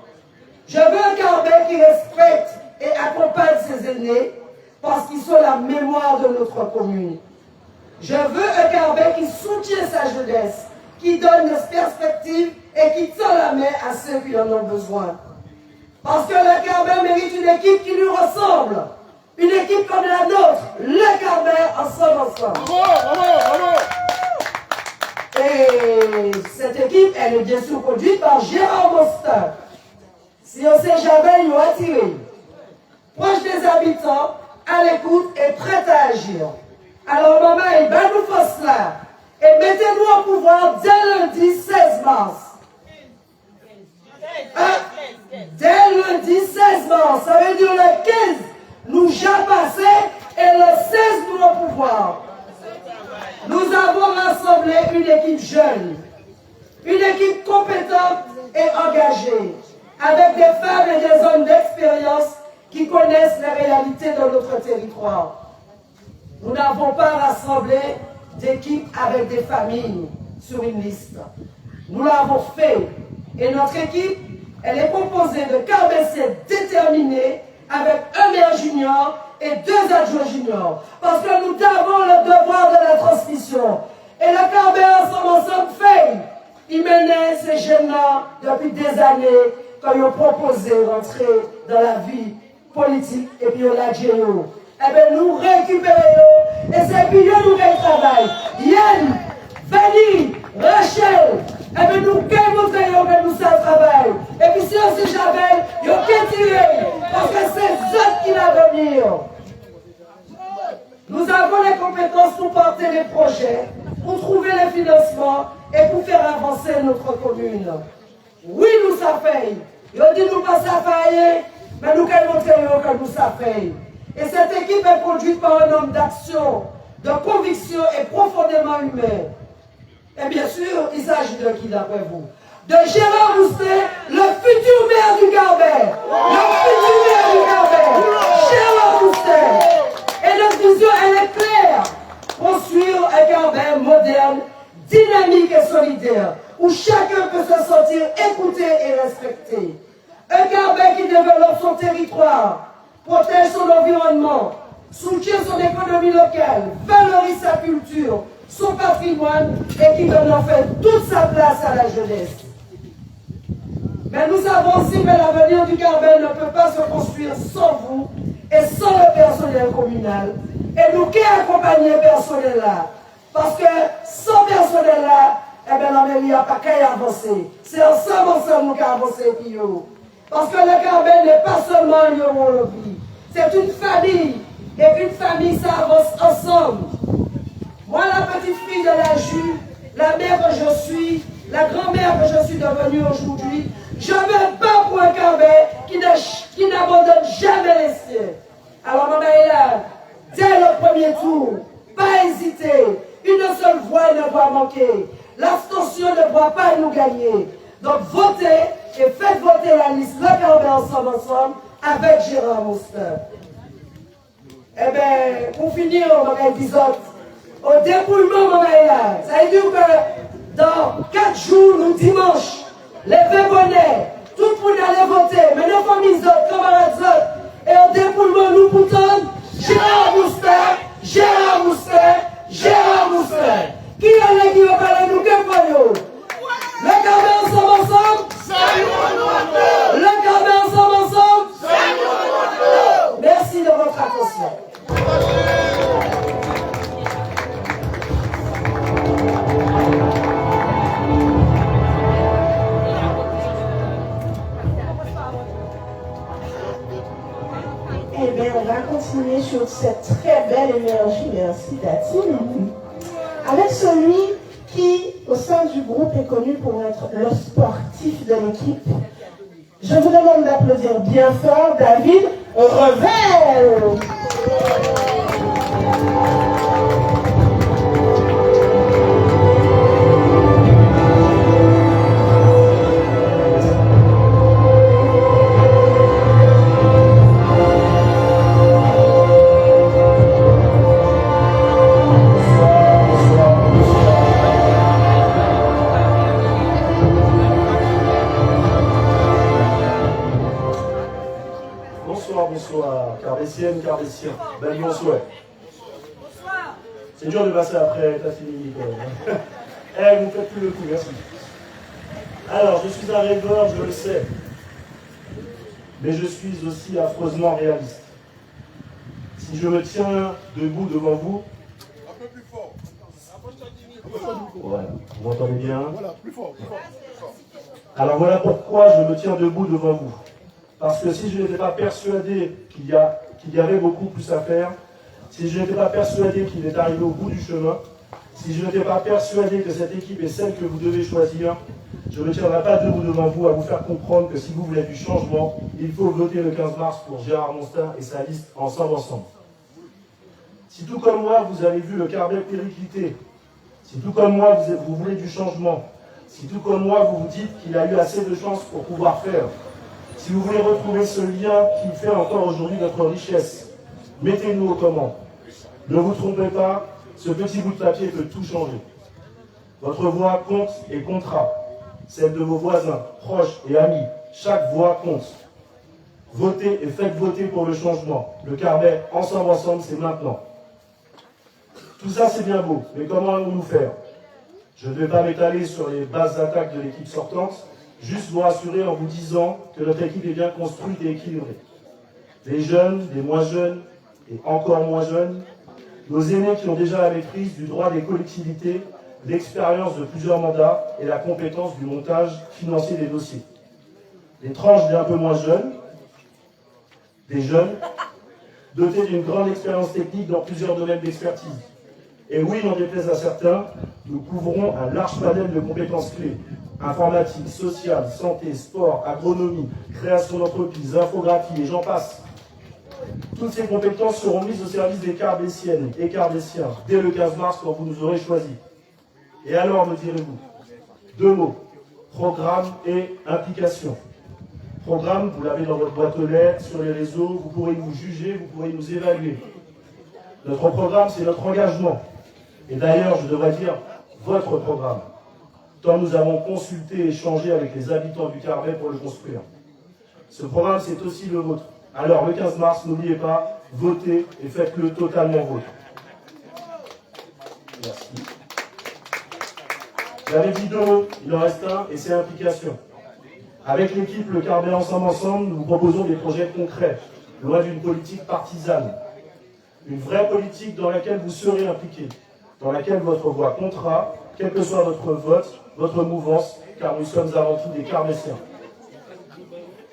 Je veux un Carbet qui respecte et accompagne ses aînés parce qu'ils sont la mémoire de notre commune. Je veux un Carbet qui soutient sa jeunesse, qui donne des perspectives et qui tend la main à ceux qui en ont besoin. Parce que le Carbet mérite une équipe qui lui ressemble. Une équipe comme la nôtre, le Carbet, ensemble. Et cette équipe, elle est bien sûr conduite par Gérard Moustin. Si on sait jamais, il va attirer. Proche des habitants, à l'écoute et prêt à agir. Alors maman, il va nous faire cela. Et mettez-nous au pouvoir dès lundi 16 mars. Dès lundi 16 mars, ça veut dire le 15, nous j'ai passé et le 16 nous au pouvoir. Nous avons rassemblé une équipe jeune, une équipe compétente et engagée, avec des femmes et des hommes d'expérience qui connaissent les réalités de notre territoire. Nous n'avons pas rassemblé d'équipe avec des familles sur une liste. Nous l'avons fait et notre équipe, elle est composée de Carbétiens déterminés avec un maire junior et 2 adjoints juniors. Parce que nous avons le devoir de la transmission. Et le Carbet ensemble fait. Il menait ces jeunes-là depuis des années quand ils ont proposé d'entrer dans la vie politique et puis on l'a dit. Eh bien, nous récupérons et c'est puis nous qui travaillons. Yann, Fanny, Rachel, eh bien, nous qui montrons que nous savons travailler. Et puis si on sait jamais, ils ont qu'à tirer. Parce que c'est eux qui l'avenir. Nous avons les compétences pour porter les projets, pour trouver les financements et pour faire avancer notre commune. Oui, nous savons. Ils ont dit nous pas ça faire, mais nous qui montrons que nous savons. Et cette équipe est conduite par un homme d'action, de conviction et profondément humain. Et bien sûr, il s'agit de qui d'après vous? De Gérard Moustin, le futur maire du Carbet. Le futur maire du Carbet. Gérard Moustin. Et notre vision, elle est claire. Construire un Carbet moderne, dynamique et solidaire, où chacun peut se sentir écouté et respecté. Un Carbet qui développe son territoire, protège son environnement, soutient son économie locale, valorise sa culture, son patrimoine et qui donne en fait toute sa place à la jeunesse. Mais nous savons aussi que l'avenir du Carbet ne peut pas se construire sans vous et sans le personnel communal. Et nous qui accompagnons le personnel là. Parce que sans personnel là, eh bien, il n'y a pas qu'à avancer. C'est ensemble nous qui avançons. Parce que le Carbet n'est pas seulement un lieu où on vit. C'est une famille. Et une famille, ça avance ensemble. Moi, la petite fille de la Jus, la mère que je suis, la grand-mère que je suis devenue aujourd'hui, je me bats pour un Carbet qui n'est gagner. Donc votez et faites voter la liste Le Carbet ensemble avec Gérard Mouster. Eh bien, pour finir, mon épisode, au dépouillement, ça veut dire que dans 4 jours, nous dimanche, les bonnets, tout le monde allait voter, mais nos familles, camarades, et au dépouillement, nous poutons Gérard Mouster. Gérard Mouster. Qui est qui va parler nous, que voyons? Le Carbet ensemble. Le Carbet ensemble. Merci de votre attention.
Eh bien, on va continuer sur cette très belle énergie, merci Datine, avec celui qui, au sein du groupe, est connu pour être le sportif de l'équipe. Je vous demande d'applaudir bien fort David Revel.
Bonsoir, Carbétienne, Carbétien. Ben bonsoir. C'est dur de passer après, t'as fini, Nicole. Eh, vous faites plus le coup, merci. Alors, je suis un rêveur, je le sais. Mais je suis aussi affreusement réaliste. Si je me tiens debout devant vous...
Un peu plus fort.
Voilà, vous m'entendez bien?
Voilà, plus fort.
Alors voilà pourquoi je me tiens debout devant vous. Parce que si je n'étais pas persuadé qu'il y avait beaucoup plus à faire, si je n'étais pas persuadé qu'il est arrivé au bout du chemin, si je n'étais pas persuadé que cette équipe est celle que vous devez choisir, je ne me tiendrai pas debout devant vous à vous faire comprendre que si vous voulez du changement, il faut voter le 15 mars pour Gérard Mouster et sa liste ensemble. Si tout comme moi, vous avez vu le Carbet péricliter, si tout comme moi, vous voulez du changement, si tout comme moi, vous vous dites qu'il a eu assez de chance pour pouvoir faire, si vous voulez retrouver ce lien qui fait encore aujourd'hui notre richesse, mettez-nous aux commandes. Ne vous trompez pas, ce petit bout de papier peut tout changer. Votre voix compte et comptera. Celle de vos voisins, proches et amis, chaque voix compte. Votez et faites voter pour le changement. Le Carbet, ensemble, c'est maintenant. Tout ça, c'est bien beau, mais comment allons-nous faire? Je ne vais pas m'étaler sur les bases d'attaque de l'équipe sortante, juste vous rassurer en vous disant que notre équipe est bien construite et équilibrée. Les jeunes, les moins jeunes et encore moins jeunes, nos aînés qui ont déjà la maîtrise du droit des collectivités, l'expérience de plusieurs mandats et la compétence du montage financier des dossiers. Les tranches des un peu moins jeunes, des jeunes, dotés d'une grande expérience technique dans plusieurs domaines d'expertise. Et oui, n'en déplaise à certains, nous couvrons un large panel de compétences clés. Informatique, sociale, santé, sport, agronomie, création d'entreprises, infographie, et j'en passe. Toutes ces compétences seront mises au service des Carbétiennes et Carbétiens dès le 15 mars quand vous nous aurez choisis. Et alors, me direz-vous? 2 mots, programme et implication. Programme, vous l'avez dans votre boîte aux lettres, sur les réseaux, vous pourrez nous juger, vous pourrez nous évaluer. Notre programme, c'est notre engagement. Et d'ailleurs, je devrais dire votre programme. Tant nous avons consulté et échangé avec les habitants du Carbet pour le construire. Ce programme, c'est aussi le vôtre. Alors, le 15 mars, n'oubliez pas, votez et faites-le totalement vôtre. Merci. J'avais dit 2 mots, il en reste un, et c'est implication. Avec l'équipe Le Carbet ensemble, nous vous proposons des projets concrets, loin d'une politique partisane. Une vraie politique dans laquelle vous serez impliqués, dans laquelle votre voix comptera, quel que soit votre vote, votre mouvance, car nous sommes avant tout des Carbétiens.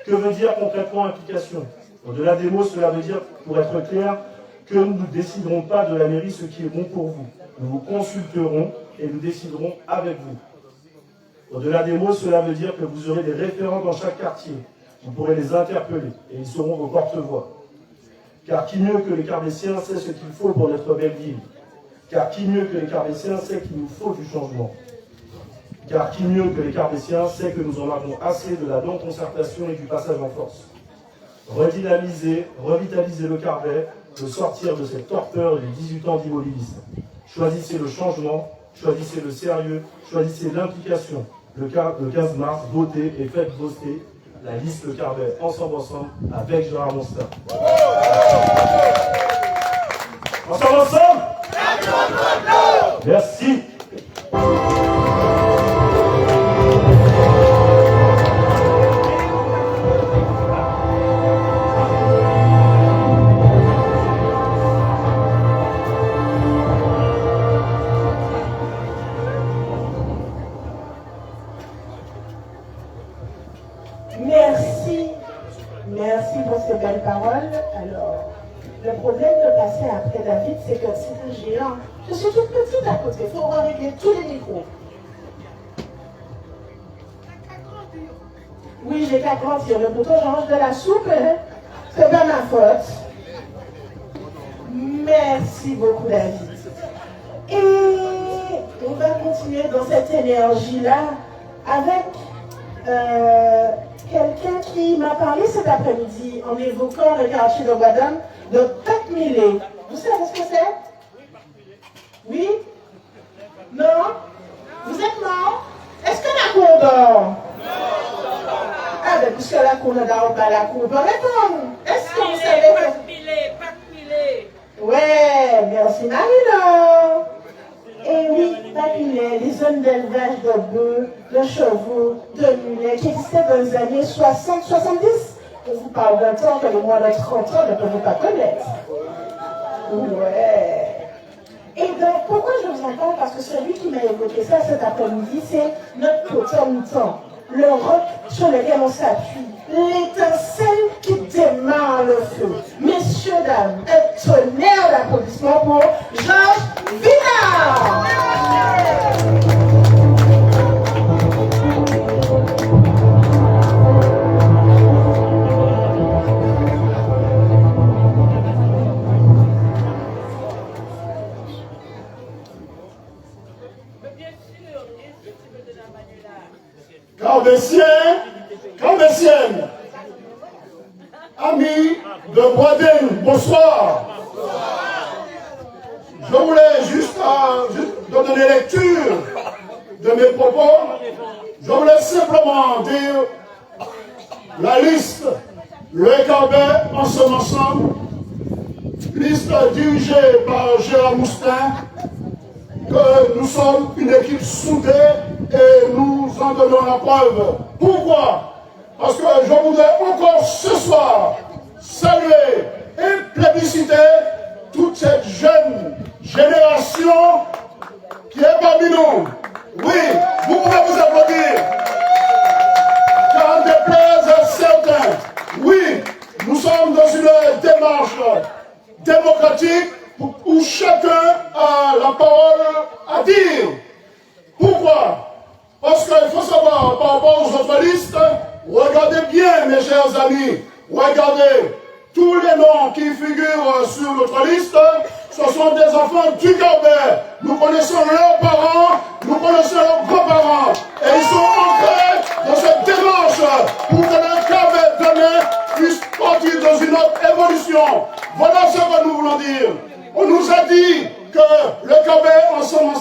Que veut dire concrètement implication? Au-delà des mots, cela veut dire, pour être clair, que nous ne déciderons pas de la mairie ce qui est bon pour vous. Nous vous consulterons et nous déciderons avec vous. Au-delà des mots, cela veut dire que vous aurez des référents dans chaque quartier. Vous pourrez les interpeller et ils seront vos porte-voix. Car qui mieux que les Carbétiens sait ce qu'il faut pour notre belle ville? Car qui mieux que les Carbétiens sait qu'il nous faut du changement? car qui mieux que les Carbétiens sait que nous en avons assez de la non-concertation et du passage en force. Redynamiser, revitaliser le Carbet, de sortir de cette torpeur des 18 ans d'immobilisme. Choisissez le changement, choisissez le sérieux, choisissez l'implication. Le 15 mars, votez et faites voter la liste Le Carbet ensemble avec Gérard Monstin. Ensemble. Merci.
Merci pour ces belles paroles. Alors, le problème de passer après David, c'est que c'est un géant. Je suis toute petite à côté, il faut régler tous les micros. Oui, j'ai qu'à grandir. Le bouton change de la soupe, hein? C'est pas ma faute. Merci beaucoup, David. Et on va continuer dans cette énergie-là avec quelqu'un qui m'a parlé cet après-midi en évoquant le quartier de Guadam, de Pat Millet. Vous savez ce que c'est? Oui? Non? Vous êtes mort? Est-ce que la cour dort? Ah ben puisque la cour ne dort pas, la cour peut répondre. Est-ce que vous savez que... Pat Millet. Ouais, merci Marie-Laure. Et oui, Pat Millet, les zones d'élevage de bœufs, de chevaux, de mulets qui existaient dans les années 60-70. On vous parle d'un temps que les moins de 30 ans ne peuvent pas connaître. Ouais. Et donc, pourquoi je vous en parle? Parce que celui qui m'a évoqué ça cet après-midi, c'est notre coton-temps, le roc sur lequel on s'appuie, l'étincelle qui démarre le feu. Messieurs, dames, un tonnerre d'applaudissements pour Georges Vinard.
Carbétienne, amis de Boisden, bonsoir. Je voulais juste donner lecture de mes propos. Je voulais simplement dire la liste, le Carbet ensemble, liste dirigée par Gérard Monstin, que nous sommes une équipe soudée et nous en donnons la preuve. Pourquoi? Parce que je voudrais encore ce soir saluer et plébisciter toute cette jeune génération qui est parmi nous. Oui, vous pouvez vous applaudir. Car en déplaise à certains, oui, nous sommes dans une démarche démocratique où chacun a la parole à dire. Pourquoi? Parce qu'il faut savoir, par rapport aux autres listes, regardez bien, mes chers amis, regardez, tous les noms qui figurent sur notre liste, ce sont des enfants du Carbet. Nous connaissons leurs parents, nous connaissons leurs grands-parents. Et ils sont entrés dans cette démarche pour que le Carbet demain puisse partir dans une autre évolution. Voilà ce que nous voulons dire. On nous a dit que le Carbet, ensemble,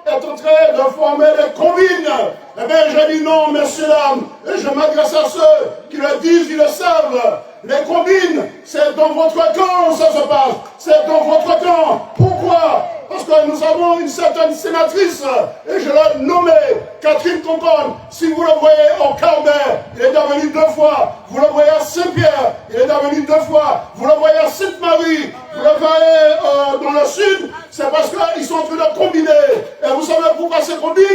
est en train de former des combines. Eh bien, j'ai dit non, messieurs, dames, et je m'adresse à ceux qui le disent, ils le savent. Les combines, c'est dans votre camp ça se passe. C'est dans votre camp. Pourquoi? Parce que nous avons une certaine sénatrice, et je l'ai nommée Catherine Concorde. Si vous le voyez au Carbet, il est devenu 2 fois. Vous le voyez à Saint-Pierre, il est devenu 2 fois. Vous le voyez à Sainte-Marie, vous le voyez dans le sud, c'est parce qu'ils sont en train de combiner. Et vous savez pourquoi ces combinent?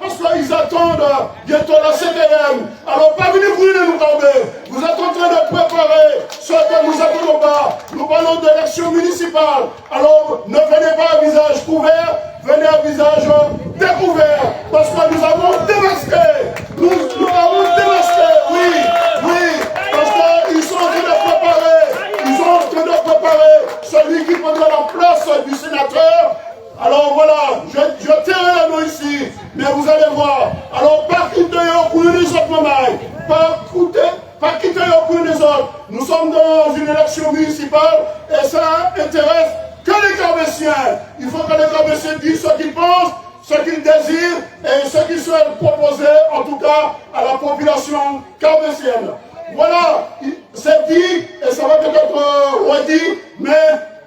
Parce qu'ils attendent bientôt la CTM. Alors, pas venir brûler nous Carbet. Vous êtes en train de préparer ce que nous attendons pas. Nous parlons d'élections municipales. Alors, ne venez pas à visage couvert, venez à visage découvert. Parce que nous avons démasqué. Nous avons démasqué, oui. Parce qu'ils sont en train de préparer. Ils sont en train de préparer celui qui prendra la place du sénateur. Alors voilà, je tairai le nom ici, Mais vous allez voir, alors pas quitter au cours des autres moments, pas quitter au cours des autres. Nous sommes dans une élection municipale et ça intéresse que les Carbessiens. Il faut que les Carbessiens disent ce qu'ils pensent, ce qu'ils désirent et ce qu'ils souhaitent proposer, en tout cas, à la population carbessienne. Voilà, c'est dit et ça va peut-être redit, mais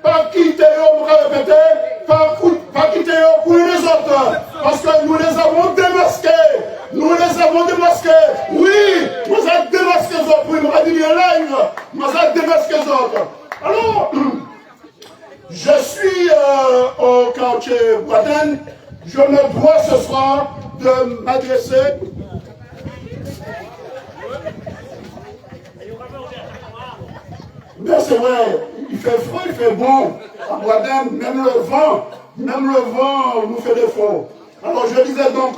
pas quitter, on va répéter, pas quitter pour les autres, parce que nous les avons démasqués. Nous les avons démasqués. Oui, nous avons démasqué les autres. Oui, nous avons dit live, nous avons démasqué les autres. Alors, je suis au quartier Boisden. Je me dois ce soir de m'adresser. Mais c'est vrai, il fait froid, il fait bon. À Boisden, même le vent nous fait défaut. Alors je disais donc,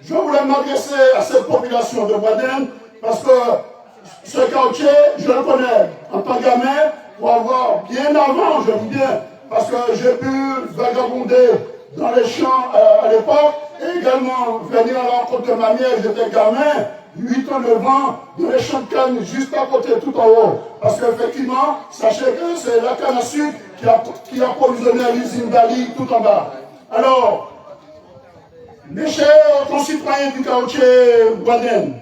je voulais m'adresser à cette population de Boisden parce que ce quartier, je le connais en tant que gamin, pour avoir bien avant, je dis bien, parce que j'ai pu vagabonder dans les champs à l'époque et également venir à la rencontre de ma mère, j'étais gamin. 8 ans, 9 ans, dans les champs de canne, juste à côté, tout en haut. Parce qu'effectivement, sachez que c'est la canne à sucre qui a approvisionné l'usine d'Ali tout en bas. Alors, mes chers concitoyens du quartier Boisden,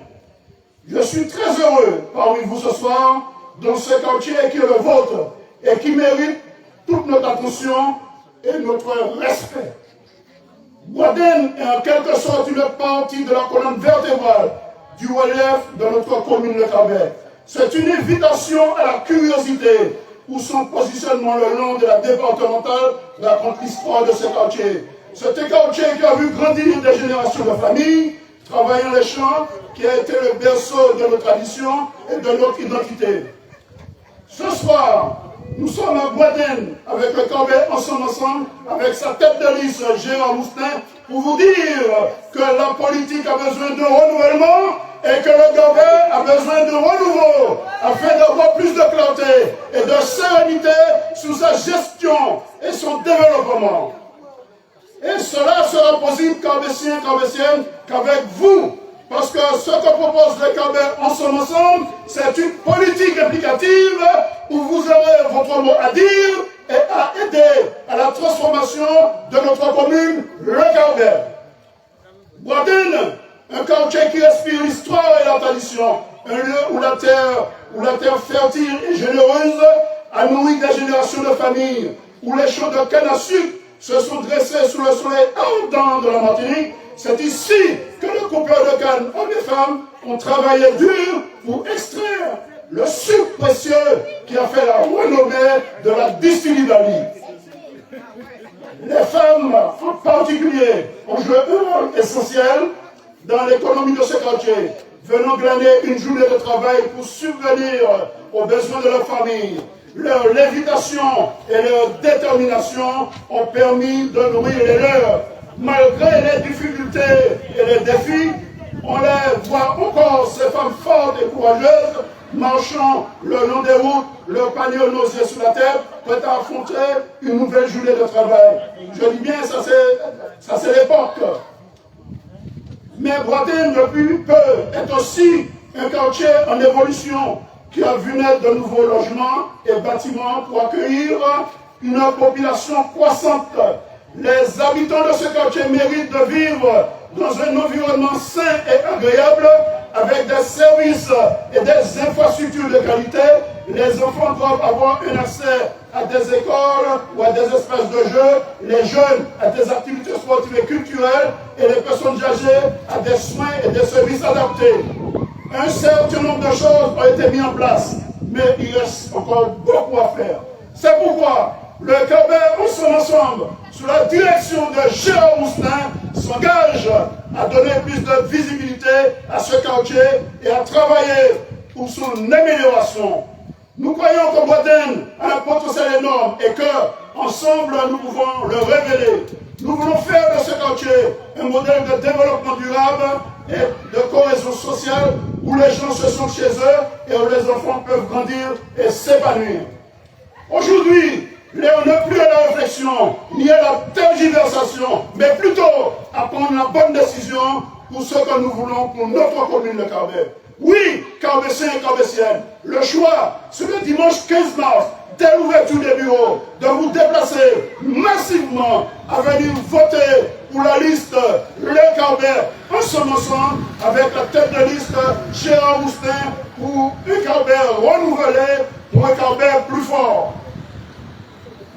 je suis très heureux parmi vous ce soir dans ce quartier qui est le vôtre et qui mérite toute notre attention et notre respect. Boisden est en quelque sorte une partie de la colonne vertébrale du relief de notre commune de Cabet. C'est une invitation à la curiosité pour son positionnement le long de la départementale raconte l'histoire de ce quartier. C'est un quartier qui a vu grandir des générations de familles, travaillant les champs, qui a été le berceau de nos traditions et de notre identité. Ce soir, nous sommes à Boisden avec le Cabet ensemble, avec sa tête de liste Gérard Moustin, pour vous dire que la politique a besoin de renouvellement et que le Cabet a besoin de renouveau afin d'avoir plus de clarté et de sérénité sous sa gestion et son développement. Et cela sera possible, Carbessiens, Carbessiennes, qu'avec vous. Parce que ce que propose le Cabet ensemble, c'est une politique implicative où vous aurez votre mot à dire et à aider à la transformation de notre commune, le Cabet. Boisden, un quartier qui respire l'histoire et la tradition, un lieu où la terre fertile et généreuse a nourri des générations de familles, où les champs de canne à sucre se sont dressés sous le soleil ardent de la Martinique. C'est ici que les coupeurs de canne, hommes et femmes, ont travaillé dur pour extraire le sucre précieux qui a fait la renommée de la distillerie d'Ali. Les femmes, en particulier, ont joué un rôle essentiel dans l'économie de ce quartier, venant glaner une journée de travail pour subvenir aux besoins de leur famille. Leur lévitation et leur détermination ont permis de nourrir les leurs. Malgré les difficultés et les défis, on les voit encore, ces femmes fortes et courageuses, marchant le long des routes, le panier aux nausées sur la tête, prêtes à affronter une nouvelle journée de travail. Je dis bien, ça c'est l'époque. Mais Boisden, depuis peu, est aussi un quartier en évolution qui a vu naître de nouveaux logements et bâtiments pour accueillir une population croissante. Les habitants de ce quartier méritent de vivre dans un environnement sain et agréable avec des services et des infrastructures de qualité. Les enfants doivent avoir un accès à des écoles ou à des espaces de jeu, les jeunes à des activités sportives et culturelles et les personnes âgées à des soins et des services adaptés. Un certain nombre de choses ont été mises en place, mais il reste encore beaucoup à faire. C'est pourquoi le Cabet ensemble, sous la direction de Gérard Moustin, s'engage à donner plus de visibilité à ce quartier et à travailler pour son amélioration. Nous croyons que Boisden a un potentiel énorme et que, ensemble, nous pouvons le révéler. Nous voulons faire de ce quartier un modèle de développement durable et de cohésion sociale où les gens se sentent chez eux et où les enfants peuvent grandir et s'épanouir. Aujourd'hui, on n'est plus à la réflexion, ni à la tergiversation, mais plutôt à prendre la bonne décision pour ce que nous voulons pour notre commune de Carbet. Oui, Carbéciens et Carbéciennes, le choix, c'est le dimanche 15 mars, dès l'ouverture des bureaux, de vous déplacer massivement à venir voter pour la liste Les Carbet ensemble avec la tête de liste Gérard Moustin pour un Carbet renouvelé, pour un Carbet plus fort.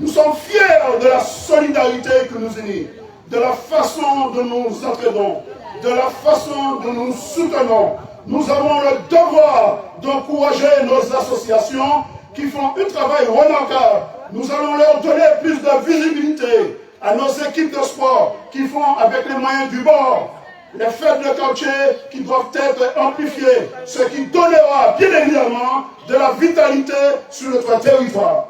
Nous sommes fiers de la solidarité que nous unit, de la façon dont nous entraînons, de la façon dont nous soutenons. Nous avons le devoir d'encourager nos associations qui font un travail remarquable. Nous allons leur donner plus de visibilité à nos équipes de sport qui font avec les moyens du bord. Les fêtes de quartier qui doivent être amplifiées, ce qui donnera bien évidemment de la vitalité sur notre territoire.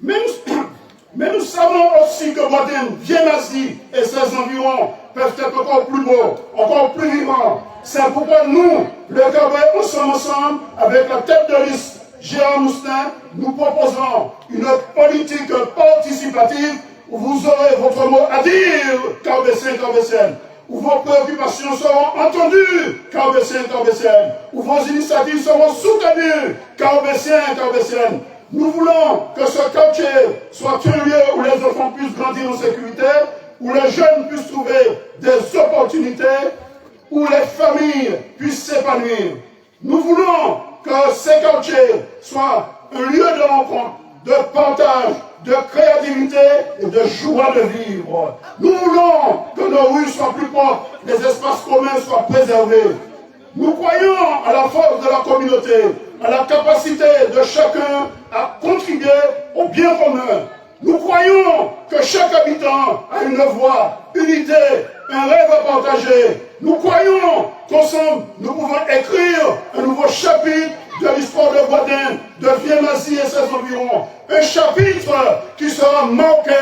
Mais nous savons aussi que Boden, Viennazi et ses environs peuvent être encore plus beaux, encore plus vivants. C'est pourquoi nous, le Carbet, ensemble, avec la tête de liste Gérard Moustin, nous proposons une politique participative où vous aurez votre mot à dire, Carbéciens, Carbéciennes, où vos préoccupations seront entendues, Carbéciens, Carbéciennes, où vos initiatives seront soutenues, Carbéciens, Carbéciennes. Nous voulons que ce quartier soit un lieu où les enfants puissent grandir en sécurité, où les jeunes puissent trouver des opportunités, où les familles puissent s'épanouir. Nous voulons que ces quartiers soient un lieu de rencontre, de partage, de créativité et de joie de vivre. Nous voulons que nos rues soient plus propres, les espaces communs soient préservés. Nous croyons à la force de la communauté, à la capacité de chacun à contribuer au bien commun. Nous croyons que chaque habitant a une voix, une idée, un rêve à partager. Nous croyons qu'ensemble, nous pouvons écrire un nouveau chapitre de l'histoire de Boden, de Viennazi et ses environs. Un chapitre qui sera marqué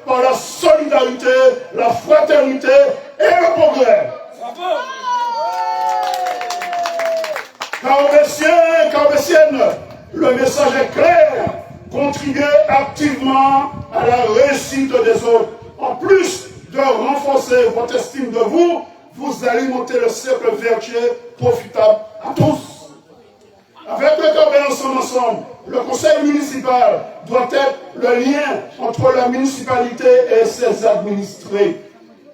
par la solidarité, la fraternité et le progrès. Carbéciens, Carbéciennes, le message est clair. Contribuez activement à la réussite des autres. En plus de renforcer votre estime de vous, vous alimentez le cercle vertueux profitable à tous. Avec le Carbet ensemble, le conseil municipal doit être le lien entre la municipalité et ses administrés.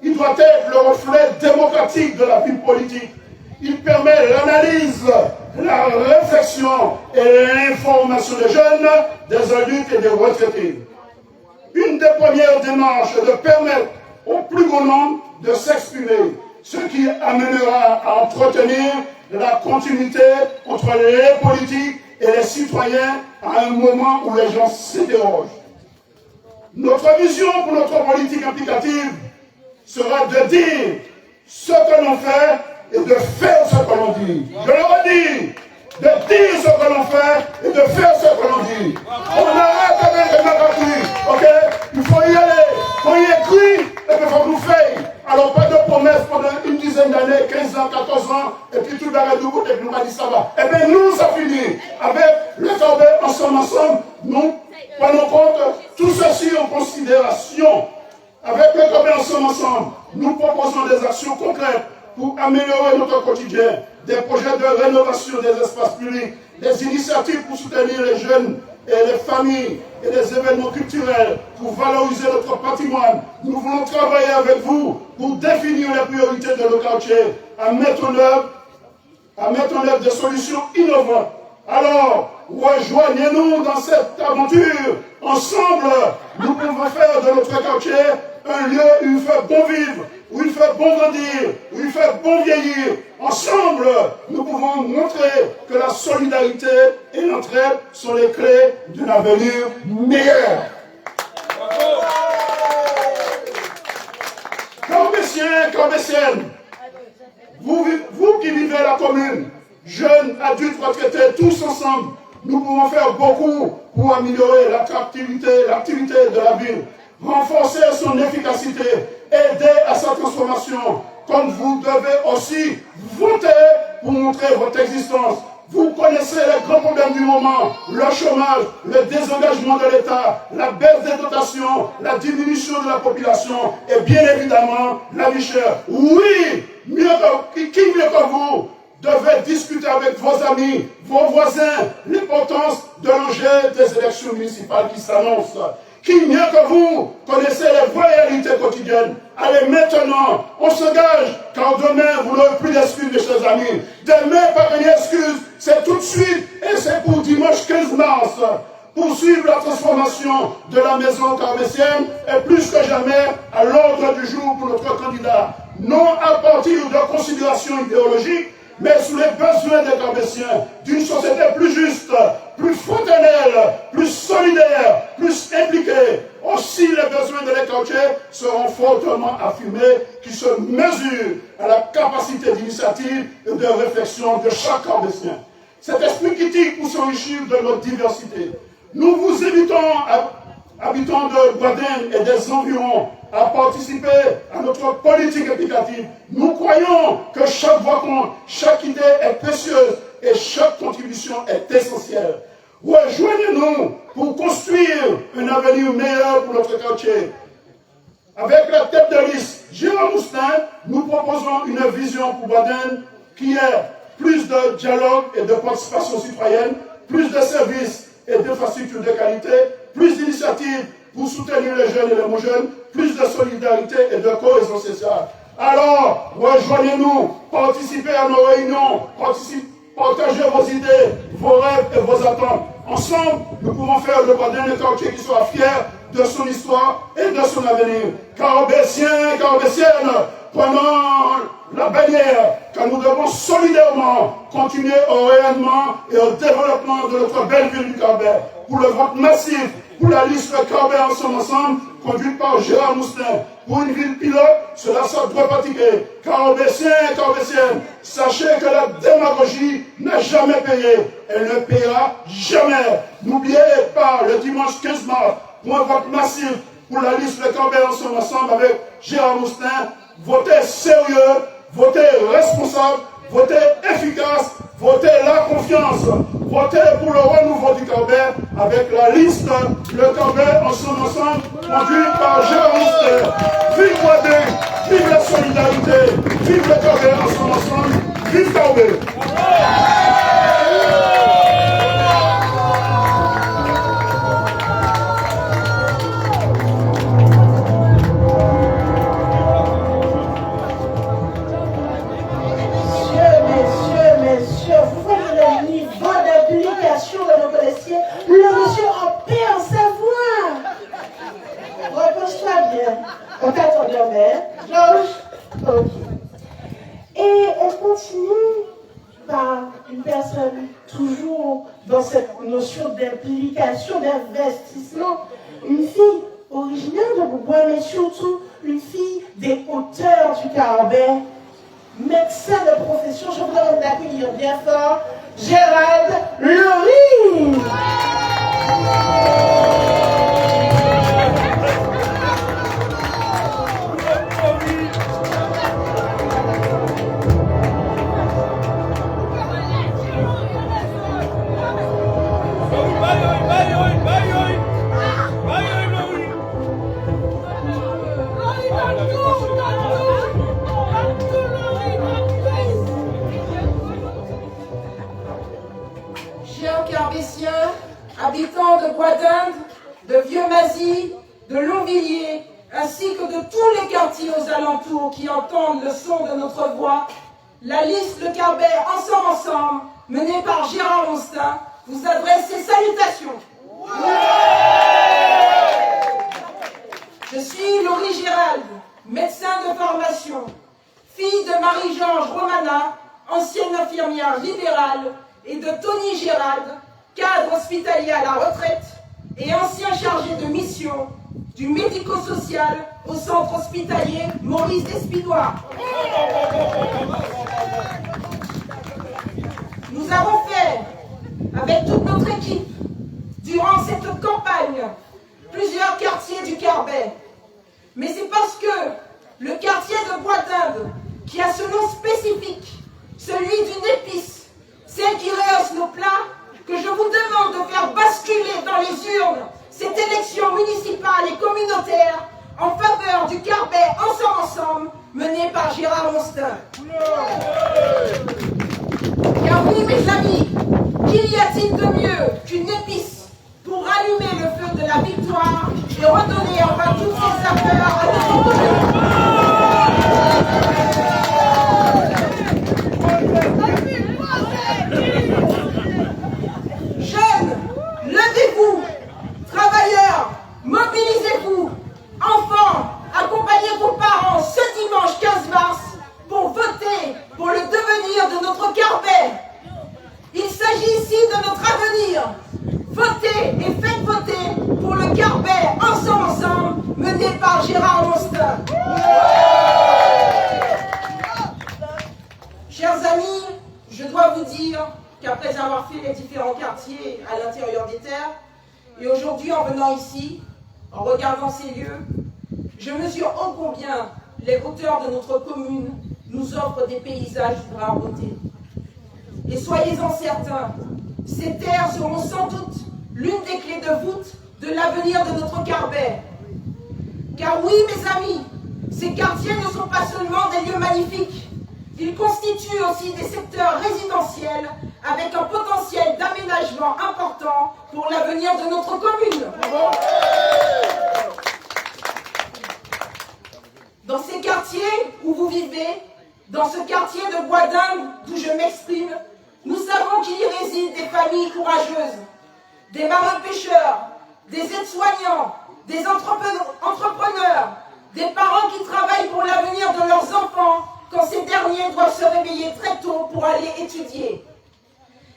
Il doit être le reflet démocratique de la vie politique. Il permet l'analyse, la réflexion et l'information des jeunes, des adultes et des retraités. Une des premières démarches est de permettre au plus grand nombre de s'exprimer, ce qui amènera à entretenir la continuité entre les politiques et les citoyens à un moment où les gens s'interrogent. Notre vision pour notre politique implicative sera de dire ce que l'on fait et de faire ce que l'on dit. Je le redis, de dire ce que l'on fait et de faire ce que l'on dit. On arrête avec les macaquis, ok? Il faut y aller, il faut y écrire et il faut nous faire. Alors pas de promesses pendant une dizaine d'années, 15 ans, 14 ans, et puis tout le monde de côté, nous m'a dit ça va. Eh bien nous, ça finit. Avec le Carbet ensemble, nous prenons compte tout ceci en considération. Avec le Carbet ensemble, nous proposons des actions concrètes pour améliorer notre quotidien, des projets de rénovation des espaces publics, des initiatives pour soutenir les jeunes et les familles et les événements culturels, pour valoriser notre patrimoine. Nous voulons travailler avec vous pour définir les priorités de nos quartiers, à mettre en œuvre des solutions innovantes. Alors, rejoignez-nous dans cette aventure. Ensemble, nous pouvons faire de notre quartier un lieu où il fait bon vivre, où il fait bon grandir, où il fait bon vieillir. Ensemble, nous pouvons montrer que la solidarité et l'entraide sont les clés d'un avenir meilleur. Carbéciens, Carbéciennes, vous qui vivez la commune, jeunes, adultes, retraités, tous ensemble, nous pouvons faire beaucoup pour améliorer l'activité de la ville, renforcer son efficacité, aider à sa transformation, comme vous devez aussi voter pour montrer votre existence. Vous connaissez les grands problèmes du moment, le chômage, le désengagement de l'État, la baisse des dotations, la diminution de la population et bien évidemment la vie chère. Oui, qui mieux que vous devez discuter avec vos amis, vos voisins, l'importance de l'enjeu des élections municipales qui s'annoncent. Qui mieux que vous connaissez les vraies réalités quotidiennes. Allez maintenant, on s'engage, car demain vous n'aurez plus d'excuses, mes chers amis. Demain, pas une excuse, c'est tout de suite, et c'est pour dimanche 15 mars. Poursuivre la transformation de la maison carbétienne est plus que jamais à l'ordre du jour pour notre candidat. Non à partir de considérations idéologiques, mais sous les besoins des Carbétiens, d'une société plus juste, plus fraternelle, plus solidaire, plus impliquée. Aussi, les besoins de l'écartier seront fortement affirmés, qui se mesurent à la capacité d'initiative et de réflexion de chaque Carbétien. Cet esprit critique pour s'enrichir de notre diversité. Nous vous invitons, habitants de Guaden et des environs, à participer à notre politique éducative. Nous croyons que chaque voix compte, chaque idée est précieuse et chaque contribution est essentielle. Rejoignez-nous pour construire un avenir meilleur pour notre quartier. Avec la tête de liste Gérard Moustin, nous proposons une vision pour Guaden qui est plus de dialogue et de participation citoyenne, plus de services et d'infrastructures de qualité, plus d'initiatives pour soutenir les jeunes et les moins jeunes, plus de solidarité et de cohésion sociale. Alors, rejoignez-nous, participez à nos réunions, partagez vos idées, vos rêves et vos attentes. Ensemble, nous pouvons faire de Guaden un quartier qui soit fier de son histoire et de son avenir. Carbétiens, Carbétiennes, prenons la bannière, car nous devons solidairement continuer au rayonnement et au développement de notre belle ville du Carbet. Pour le vote massif, pour la liste Carbet ensemble, conduite par Gérard Moustin. Pour une ville pilote, cela doit pratiquer. Carbétiens et Carbétiennes, sachez que la démagogie n'a jamais payé. Elle ne payera jamais. N'oubliez pas le dimanche 15 mars, pour un vote massif pour la liste Carbet ensemble avec Gérard Moustin. Votez sérieux, votez responsable, votez efficace, votez la confiance, votez pour le renouveau du Carbet avec la liste Le Carbet ensemble, conduite par Gérard Moustin. Vive Guaden, vive la solidarité, vive le Carbet ensemble, vive Carbet.
De nos policiers, le monsieur en perd sa voix. Repose-toi bien. On t'attend bien, Georges. Ok. Et on continue par une personne toujours dans cette notion d'implication, d'investissement. Une fille originaire de Bourgoin, mais surtout une fille des hauteurs du Carbet. Médecin de profession, je vous demande d'accueillir bien fort Gérald Lery.
Habitants de Guaden, de Vieux-Mazie, de Longvilliers, ainsi que de tous les quartiers aux alentours qui entendent le son de notre voix, la liste Le Carbet ensemble, menée par Gérard Moustin, vous adresse ses salutations. Je suis Laurie Gérald, médecin de formation, fille de Marie-Georges Romana, ancienne infirmière libérale, et de Tony Gérald, cadre hospitalier à la retraite et ancien chargé de mission du médico-social au centre hospitalier Maurice Despinois. Nous avons fait, avec toute notre équipe, durant cette campagne, plusieurs quartiers du Carbet. Mais c'est parce que le quartier de Guaden, qui a ce nom spécifique, celui d'une élections municipales et communautaires en faveur du Carbet ensemble mené par Gérard Monstin. Car oui, mes amis, qu'il y a-t-il de mieux qu'une épice pour rallumer le feu de la victoire et redonner enfin toutes ces affaires à notre commune. Jeunes, levez-vous. Travailleurs, mobilisez-vous. Enfants, accompagnez vos parents ce dimanche 15 mars pour voter pour le devenir de notre Carbet. Il s'agit ici de notre avenir. Votez et faites voter pour le Carbet ensemble mené par Gérard Monstin. Chers amis, je dois vous dire qu'après avoir fait les différents quartiers à l'intérieur des terres, et aujourd'hui en venant ici, en regardant ces lieux, je mesure ô combien les hauteurs de notre commune nous offrent des paysages d'une rare beauté. Et soyez-en certains, ces terres seront sans doute l'une des clés de voûte de l'avenir de notre Carbet. Car oui, mes amis, ces quartiers ne sont pas seulement des lieux magnifiques, ils constituent aussi des secteurs résidentiels avec un potentiel d'aménagement important pour l'avenir de notre commune. Dans ces quartiers où vous vivez, dans ce quartier de Bois-d'Inde d'où je m'exprime, nous savons qu'il y réside des familles courageuses, des marins-pêcheurs, des aides-soignants, des entrepreneurs, des parents qui travaillent pour l'avenir de leurs enfants quand ces derniers doivent se réveiller très tôt pour aller étudier.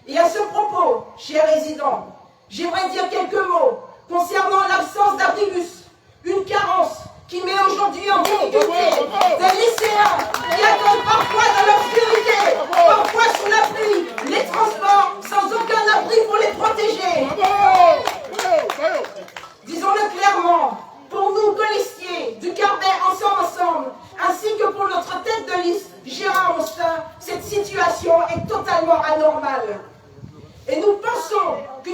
Et à ce propos, chers résidents, j'aimerais dire quelques mots concernant l'absence d'abribus, une carence qui met aujourd'hui en difficulté des lycéens qui attendent parfois dans l'obscurité, parfois sous la pluie, les transports sans aucun abri pour les protéger. Disons-le clairement, pour nous, colistiers du Carbet ensemble, ainsi que pour notre tête de liste, Gérard Monstin, cette situation est totalement anormale. Et nous pensons que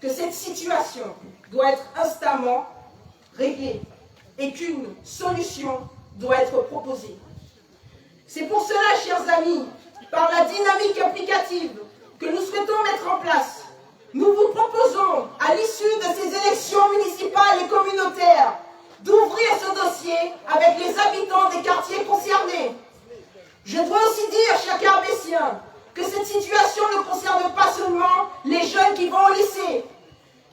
cette situation doit être instamment réglée et qu'une solution doit être proposée. C'est pour cela, chers amis, par la dynamique applicative que nous souhaitons mettre en place, nous vous proposons, à l'issue de ces élections municipales et communautaires, d'ouvrir ce dossier avec les habitants des quartiers concernés. Je dois aussi dire, chers Carbétiens, que cette situation ne concerne pas seulement les jeunes qui vont au lycée.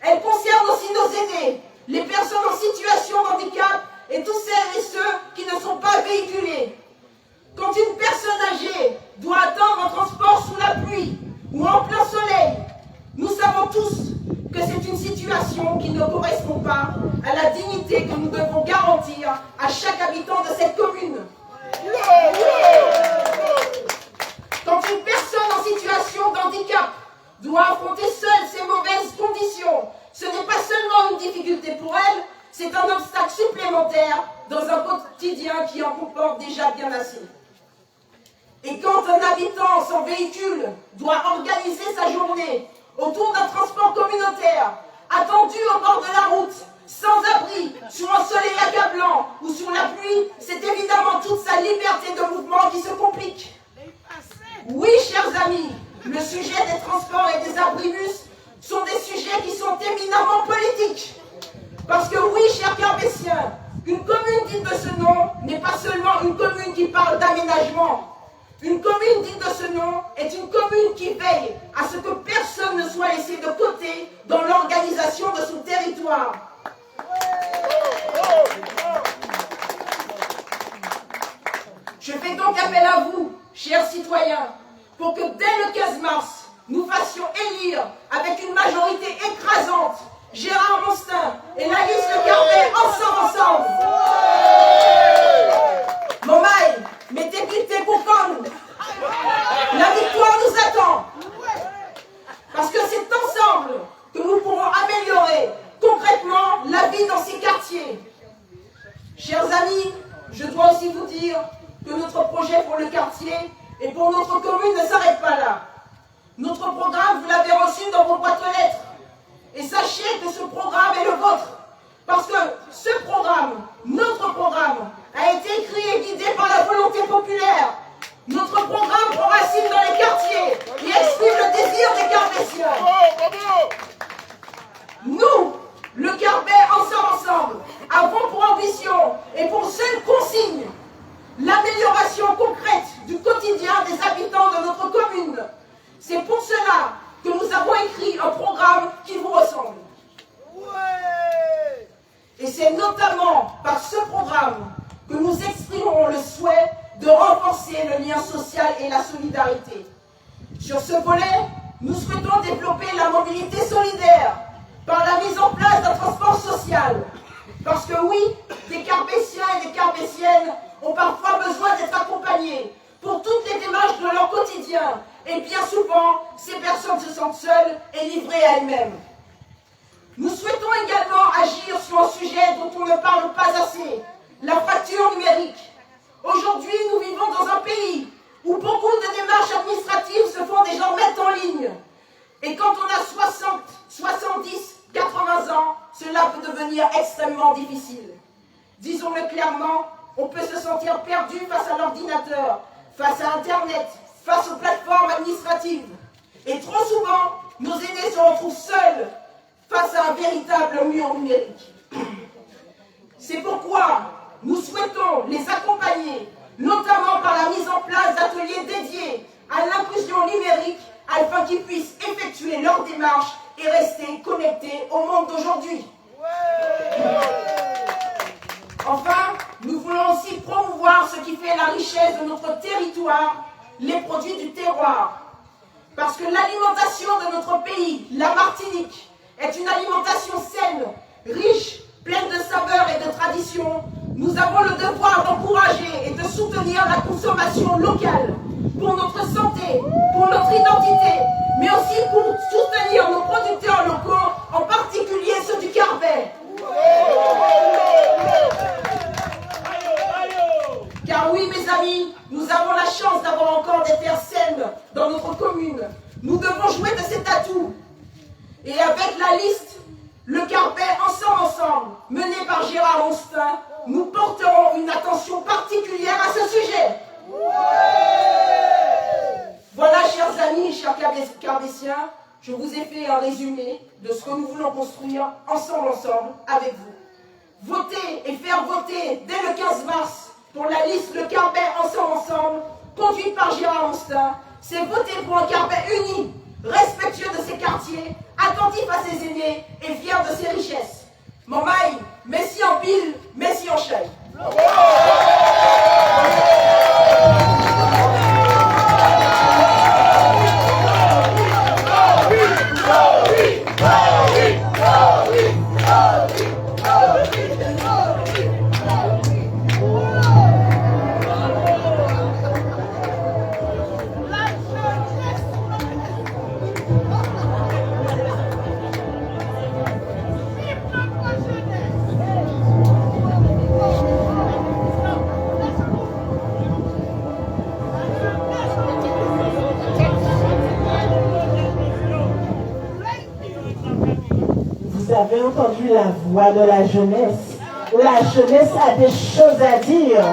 Elle concerne aussi nos aînés, les personnes en situation de handicap et tous celles et ceux qui ne sont pas véhiculés. Quand une personne âgée doit attendre un transport sous la pluie ou en plein soleil, nous savons tous que c'est une situation qui ne correspond pas à la dignité que nous devons garantir à chaque habitant de cette commune. Quand une personne en situation de handicap doit affronter seule ces mauvaises conditions, ce n'est pas seulement une difficulté pour elle, c'est un obstacle supplémentaire dans un quotidien qui en comporte déjà bien assez. Et quand un habitant sans véhicule doit organiser sa journée autour d'un transport communautaire, attendu au bord de la route, sans abri, sur un soleil accablant ou sur la pluie, c'est évidemment toute sa liberté de mouvement qui se complique. Oui, chers amis, le sujet des transports et des abribus sont des sujets qui sont éminemment politiques. Parce que oui, chers Carbétiens, une commune digne de ce nom n'est pas seulement une commune qui parle d'aménagement. Une commune digne de ce nom est une commune qui veille à ce que personne ne soit laissé de côté dans l'organisation de son territoire. Je fais donc appel à vous, chers citoyens, pour que dès le 15 mars, nous fassions élire avec une majorité écrasante Gérard Monstin et la liste Carbet ensemble. Momaï, mettez député pour quand nous. La victoire nous attend. Parce que c'est ensemble que nous pourrons améliorer concrètement la vie dans ces quartiers. Chers amis, je dois aussi vous dire que notre projet pour le quartier et pour notre commune ne s'arrête pas là. Notre programme, vous l'avez reçu dans vos boîtes aux lettres. Et sachez que ce programme est le vôtre. Parce que ce programme, notre programme, a été écrit et guidé par la volonté populaire. Notre programme prend racine dans les quartiers et exprime le désir des Carbésiens. Nous, le Carbet, ensemble, avons pour ambition et pour seule consigne l'amélioration concrète du quotidien des habitants de notre commune. C'est pour cela que nous avons écrit un programme qui vous ressemble. Et c'est notamment par ce programme que nous exprimerons le souhait de renforcer le lien social et la solidarité. Sur ce volet, nous souhaitons développer la mobilité solidaire par la mise en place d'un transport social. Parce que oui, des Carbésiens et des Carbésiennes ont parfois besoin d'être accompagnés pour toutes les démarches de leur quotidien. Et bien souvent, ces personnes se sentent seules et livrées à elles-mêmes. Nous souhaitons également agir sur un sujet dont on ne parle pas assez, la fracture numérique. Aujourd'hui, nous vivons dans un pays où beaucoup de démarches administratives se font désormais en ligne. Et quand on a 60, 70, 80 ans, cela peut devenir extrêmement difficile. Disons-le clairement, on peut se sentir perdu face à l'ordinateur, face à Internet, face aux plateformes administratives. Et trop souvent, nos aînés se retrouvent seuls face à un véritable mur numérique. C'est pourquoi nous souhaitons les accompagner, notamment par la mise en place d'ateliers dédiés à l'inclusion numérique, afin qu'ils puissent effectuer leurs démarches et rester connectés au monde d'aujourd'hui. Enfin, nous voulons aussi promouvoir ce qui fait la richesse de notre territoire, les produits du terroir. Parce que l'alimentation de notre pays, la Martinique, est une alimentation saine, riche, pleine de saveurs et de traditions. Nous avons le devoir d'encourager et de soutenir la consommation locale pour notre santé, pour notre identité, mais aussi pour soutenir nos producteurs locaux, en particulier ceux du Carbet. Car oui, mes amis, nous avons la chance d'avoir encore des terres saines dans notre commune. Nous devons jouer de cet atout. Et avec la liste, le Carbet ensemble, mené par Gérard Onstin, nous porterons une attention particulière à ce sujet. Voilà, chers amis, chers Carbésiens, je vous ai fait un résumé de ce que nous voulons construire ensemble avec vous. Voter et faire voter dès le 15 mars pour la liste Le Carbet ensemble, conduite par Gérard Onstin, c'est voter pour un Carbet uni, respectueux de ses quartiers, attentif à ses aînés et fier de ses richesses. Mamaï, messi en pile, messi en chai.
Vous avez entendu la voix de la jeunesse. La jeunesse a des choses à dire.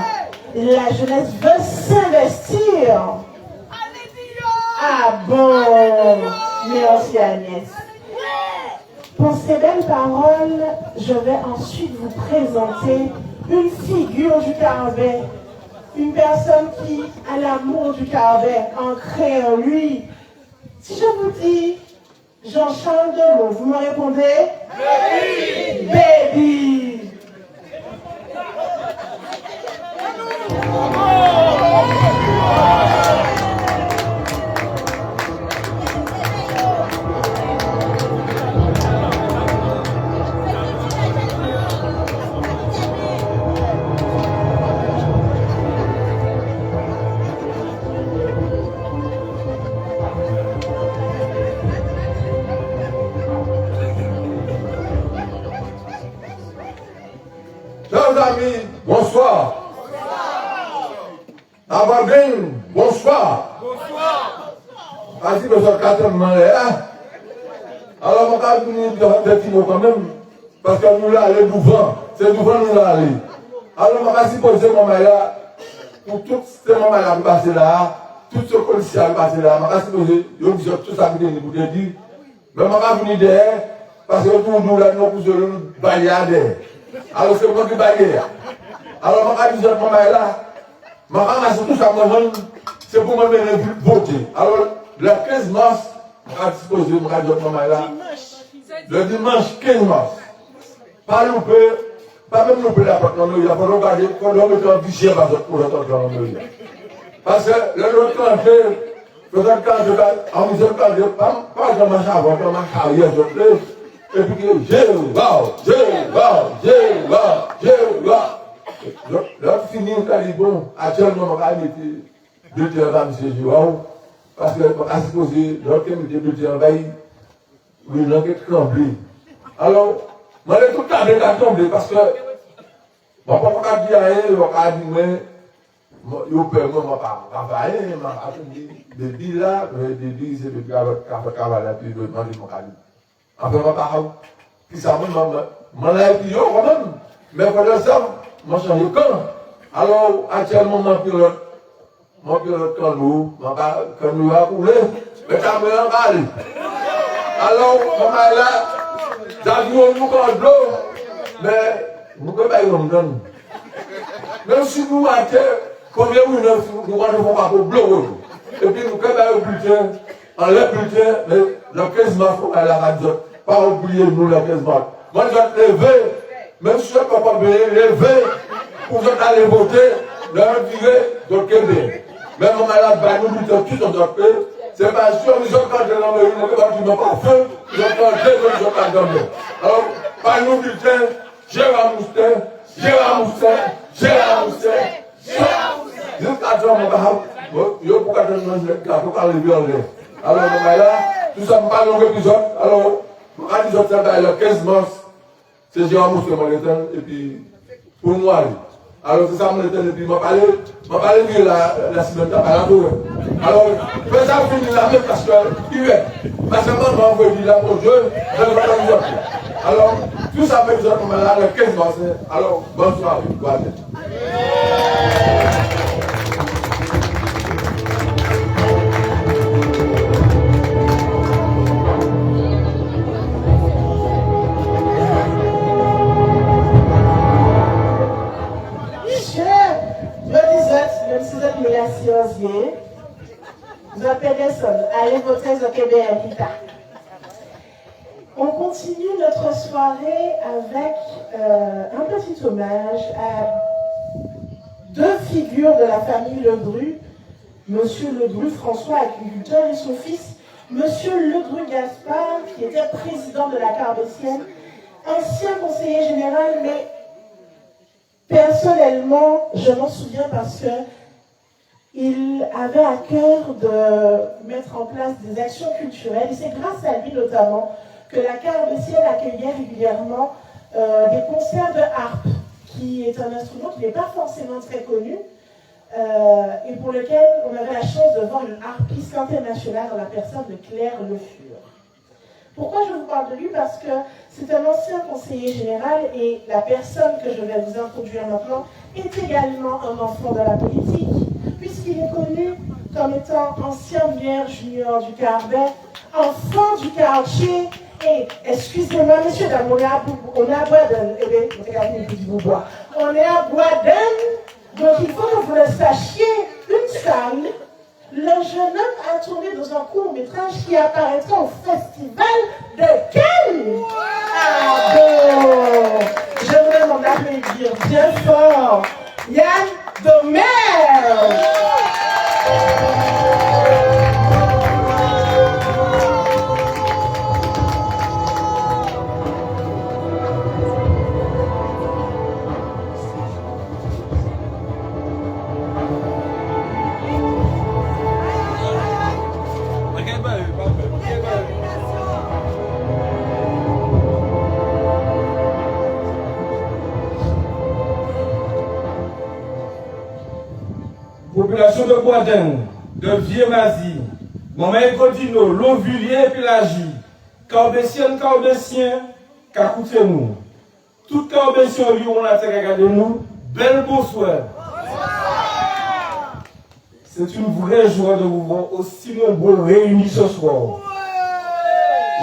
La jeunesse veut s'investir. Ah bon, merci Agnès. Pour ces belles paroles, je vais ensuite vous présenter une figure du Carbet. Une personne qui a l'amour du Carbet ancré en lui. Si je vous dis Jean-Charles Delot, vous me répondez? Baby! Baby!
Amis, bonsoir. Abardine, bonsoir. Bonsoir. Vas-y, bonsoir, 4 heures, Alors, on va venir de finir quand même, parce que nous là, aller devant, c'est devant nous là aller. Alors, on va supposer mon là, pour tous ces moments là qui passent là, tout ce policier qui passent là, on va supposer, ils ont dit tout ça qui est pour te dire, mais on va venir derrière, parce que tout nous là, nous pouvons bailler derrière. Alors, c'est moi qui baille. Alors, on va dire mon là, on va ramasser tout ça, c'est pour me mener voter. Alors, le 15 mars, on va disposer, on va dire maman là, le dimanche 15 mars, pas louper, pas même louper la porte, non, il y a pas regarder, quand l'homme est en vigile, pour l'autre dans le milieu. Parce que le canté, peut-être quand en misère canté, pas dans ma chambre, dans ma carrière, et puis que je vais. L'autre finit, il a dit bon, actuellement, on va mettre 2 heures à M. Joao, parce que à supposer, l'autre qui me dit 2 heures, oui, il a tremblé. Alors, moi, j'ai tout le temps tremblé parce que, bon, quand on dit à elle, on a dit, mais, je peux pas travailler, je vais depuis là, depuis c'est depuis travail là, puis je vais demander mon cadeau. Après, je pas puis ça, moi, là, puis quand même, mais pour ça, moi, je change de camp. Alors, actuellement, mon pilote quand nous a coulé, mais ça me regarde. Alors, maman là, j'avoue, nous quand de l'eau, mais nous ne pouvons pas y rendre. Même si nous, à terre, combien nous ne pouvons pas pour l'eau. Et puis, nous ne pouvons pas le bulletin, en le bulletin, le 15 mars, on a la radio. Pas oublier nous le 15 mars. Moi, je vais te lever, même si je ne peux pas me lever, pour aller voter, leur virer de Québec. Même on a la balle, nous luttons tous en notre pays. C'est pas sûr, nous sommes quand dans le pays, nous n'avons pas feu, nous sommes quand nous sommes pas dans le pays. Alors, par nous luttons, Gérard Moustin. Jusqu'à ce moment-là, il y a beaucoup de gens qui ont levé en l'air. Alors, là, tout ça, nous parlons d'un épisode. Alors, on a dit que le 15 mars, c'est Gérard Moustin, et puis, pour moi, alors c'est ça mon état, et puis m'a parlé de la semaine dernière. Alors, fais ça finir la même parce que il est. Parce que moi, m'a envoyé là pour jeu, je ne vais pas nous appeler. Alors, tout ça fait besoin comme là, le 15 mars. Alors, bonne soirée. Voilà.
Allez voter au Québec. On continue notre soirée avec un petit hommage à 2 figures de la famille Ledru. Monsieur Ledru François, agriculteur, et son fils, Monsieur Ledru Gaspard, qui était président de la Carbétienne, ancien conseiller général, mais personnellement, je m'en souviens parce que il avait à cœur de mettre en place des actions culturelles, et c'est grâce à lui notamment que la Carbétienne accueillait régulièrement des concerts de harpe, qui est un instrument qui n'est pas forcément très connu, et pour lequel on avait la chance de voir une harpiste internationale dans la personne de Claire Le Fur. Pourquoi je vous parle de lui? Parce que c'est un ancien conseiller général, et la personne que je vais vous introduire maintenant est également un enfant de la politique, puisqu'il est connu comme étant ancien maire junior du Carbet, enfant du quartier, et, excusez-moi, messieurs, dames, on est à Boisden, on est à Boisden, donc il faut que vous le sachiez, une salle, le jeune homme a tourné dans un court-métrage qui apparaîtra au festival de Cannes. Ah bon, je vous demande d'applaudir bien fort Yann Domergue.
Population de Boisden, de Vieux-Mazie, Montmel-Codino, Longuvilliers et Pélagie, Carbessienne, Carbessien, qu'écoutez-nous. Tout Carbessien lui on la terre regardez-nous. Belle bonsoir. C'est une vraie joie de vous voir aussi nombreux réunis ce soir.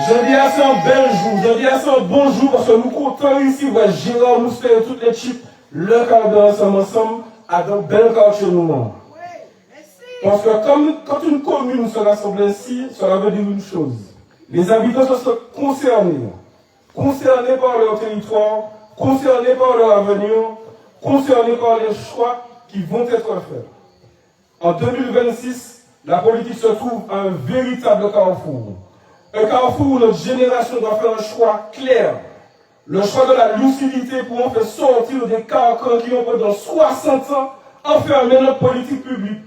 Je dis à ça un bel jour, je dis à ça un bon jour parce que nous comptons ici, voir Gérard Mousset et toutes les chips, le quart ensemble, à de belles cartes chez nous. Parce que quand une commune se rassemble ainsi, cela veut dire une chose. Les habitants se sont concernés par leur territoire, concernés par leur avenir, concernés par les choix qui vont être faits. En 2026, la politique se trouve à un véritable carrefour. Un carrefour où notre génération doit faire un choix clair. Le choix de la lucidité pour en faire sortir des carcans qui ont pendant 60 ans enfermé notre politique publique.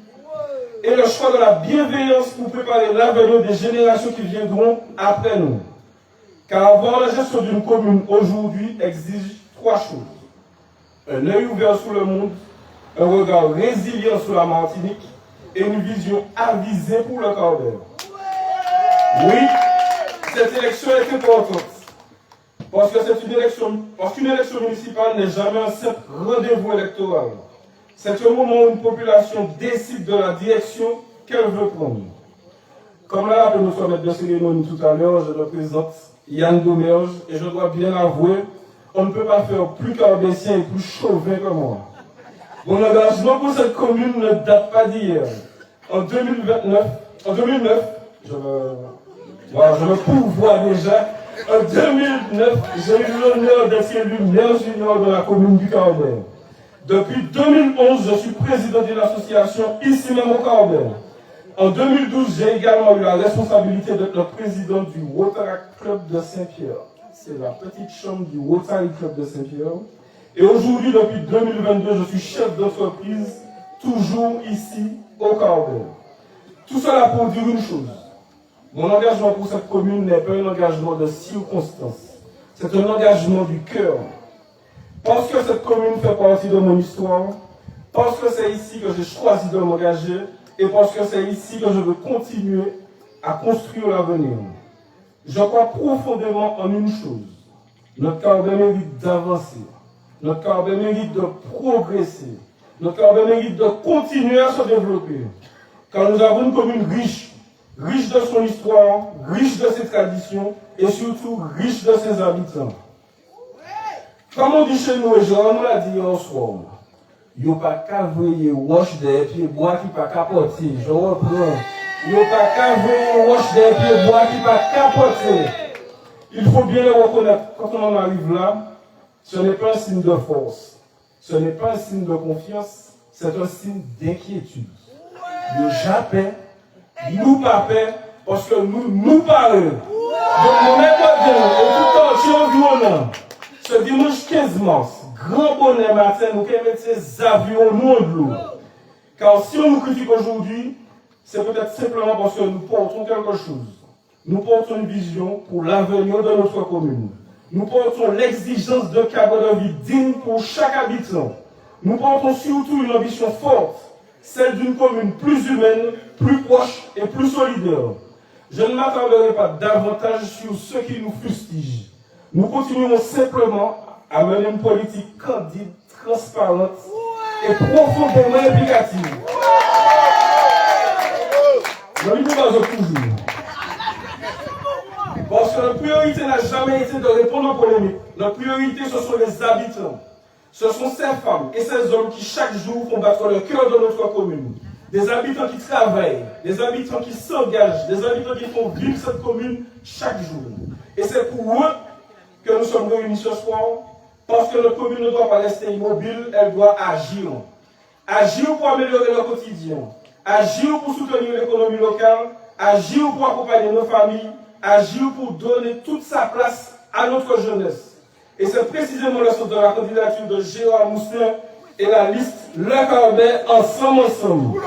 Et le choix de la bienveillance pour préparer l'avenir des générations qui viendront après nous. Car avoir la gestion d'une commune aujourd'hui exige 3 choses. Un œil ouvert sur le monde, un regard résilient sur la Martinique et une vision avisée pour le Cap-Vert. Oui, cette élection est importante. Parce qu'une élection municipale n'est jamais un simple rendez-vous électoral. C'est un moment où une population décide de la direction qu'elle veut prendre. Comme l'a rappelé notre maître de cérémonie tout à l'heure, je représente Yann Domerge et je dois bien avouer, on ne peut pas faire plus carbessien et plus chauvin que moi. Mon engagement pour cette commune ne date pas d'hier. En 2009, je me pourvois déjà. En 2009, j'ai eu l'honneur d'être élu maire junior de la commune du Cap-Vert. Depuis 2011, je suis président d'une association ici même au Cap-Vert. En 2012, j'ai également eu la responsabilité d'être le président du Rotary Club de Saint-Pierre. C'est la petite chambre du Rotary Club de Saint-Pierre. Et aujourd'hui, depuis 2022, je suis chef d'entreprise, toujours ici au Cap-Vert. Tout cela pour dire une chose. Mon engagement pour cette commune n'est pas un engagement de circonstance. C'est un engagement du cœur. Parce que cette commune fait partie de mon histoire, parce que c'est ici que j'ai choisi de m'engager, et parce que c'est ici que je veux continuer à construire l'avenir. Je crois profondément en une chose. Notre Cap-Vert mérite d'avancer. Notre Cap-Vert mérite de progresser. Notre Cap-Vert mérite de continuer à se développer. Car nous avons une commune riche de son histoire, riche de ses traditions, et surtout riche de ses habitants. Comme on dit chez nous, et Jean nous l'a dit hier soir, il n'y a pas qu'à veiller roche des pieds bois qui pas capoter. Je reprends. Il n'y a pas qu'à veiller roche des pieds bois qui pas capoter. Il faut bien le reconnaître. Quand on en arrive là, ce n'est pas un signe de force. Ce n'est pas un signe de confiance. C'est un signe d'inquiétude. Le japet, nous pas paix, parce que nous parlons. Donc, mon école et tout entier environnant. Ce dimanche 15 mars, grand bonheur matin, nous pouvons mettre ces avions loin de l'eau. Car si on nous critique aujourd'hui, c'est peut-être simplement parce que nous portons quelque chose. Nous portons une vision pour l'avenir de notre commune. Nous portons l'exigence de cadre de vie digne pour chaque habitant. Nous portons surtout une ambition forte, celle d'une commune plus humaine, plus proche et plus solidaire. Je ne m'attarderai pas davantage sur ceux qui nous fustigent. Nous continuerons simplement à mener une politique candide, transparente et profondément implicative. Je lui propose toujours. Parce que notre priorité n'a jamais été de répondre aux polémiques. Notre priorité, ce sont les habitants. Ce sont ces femmes et ces hommes qui chaque jour font battre le cœur de notre commune. Des habitants qui travaillent, des habitants qui s'engagent, des habitants qui font vivre cette commune chaque jour. Et c'est pour eux que nous sommes réunis ce soir, parce que notre commune ne doit pas rester immobile, elle doit agir. Agir pour améliorer le quotidien, agir pour soutenir l'économie locale, agir pour accompagner nos familles, agir pour donner toute sa place à notre jeunesse. Et c'est précisément le sens de la candidature de Gérard Mousset et la liste Le Cap-Vert ensemble.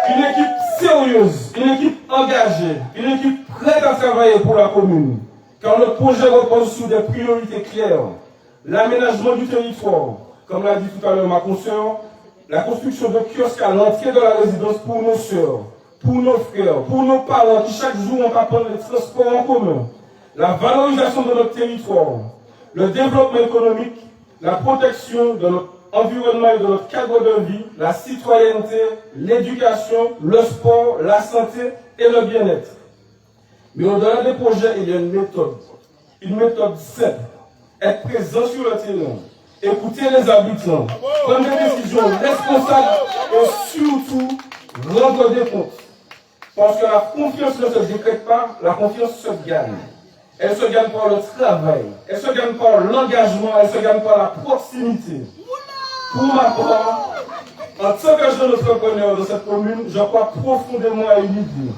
Une équipe sérieuse, une équipe engagée, une équipe prête à travailler pour la commune. Car notre projet repose sur des priorités claires. L'aménagement du territoire, comme l'a dit tout à l'heure ma consoeur, la construction de kiosques à l'entrée de la résidence pour nos sœurs, pour nos frères, pour nos parents qui chaque jour ont à prendre les transports en commun, la valorisation de notre territoire, le développement économique, la protection de notre environnement et de notre cadre de vie, la citoyenneté, l'éducation, le sport, la santé et le bien-être. Mais au-delà des projets, il y a une méthode simple, être présent sur le terrain, écouter les habitants, prendre des décisions responsables et surtout rendre des comptes. Parce que la confiance ne se décrète pas, la confiance se gagne. Elle se gagne par le travail, elle se gagne par l'engagement, elle se gagne par la proximité. Pour ma part, en tant que jeune entrepreneur de cette commune, je crois profondément à une idée.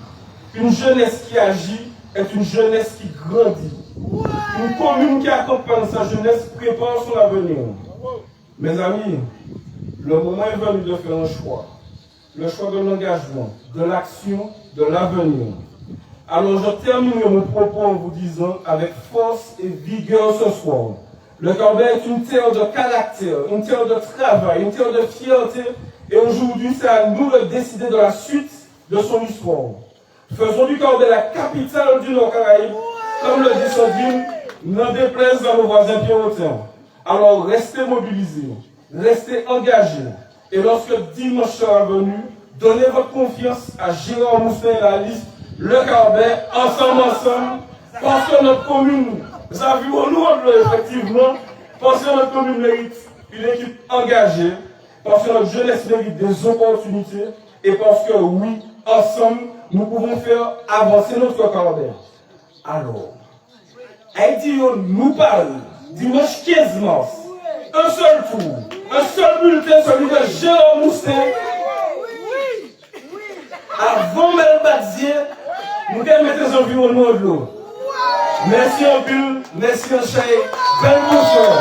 Une jeunesse qui agit est une jeunesse qui grandit. Une commune qui accompagne sa jeunesse prépare son avenir. Mes amis, le moment est venu de faire un choix. Le choix de l'engagement, de l'action, de l'avenir. Alors je terminerai mon propos en vous disant avec force et vigueur ce soir. Le Carbet est une terre de caractère, une terre de travail, une terre de fierté. Et aujourd'hui, c'est à nous de décider de la suite de son histoire. Faisons du Carbet la capitale du Nord-Caraïbe, comme le dit Sandine, n'en déplaise à nos voisins pierrotiens. Alors restez mobilisés, restez engagés. Et lorsque dimanche sera venu, donnez votre confiance à Gérard Moustin et la liste, le Carbet, ensemble, parce que notre commune, nous avons effectivement, parce que notre commune mérite une équipe engagée, parce que notre jeunesse mérite des opportunités, et parce que oui, ensemble, nous pouvons faire avancer notre Carbet. Alors, Haïti nous parle, dimanche 15 mars, un seul tour, un seul bulletin, celui de Gérard Moustin, avant Melbadier, nous permettez l'environnement de l'eau. Merci en pile, merci en chai, belle bonsoir.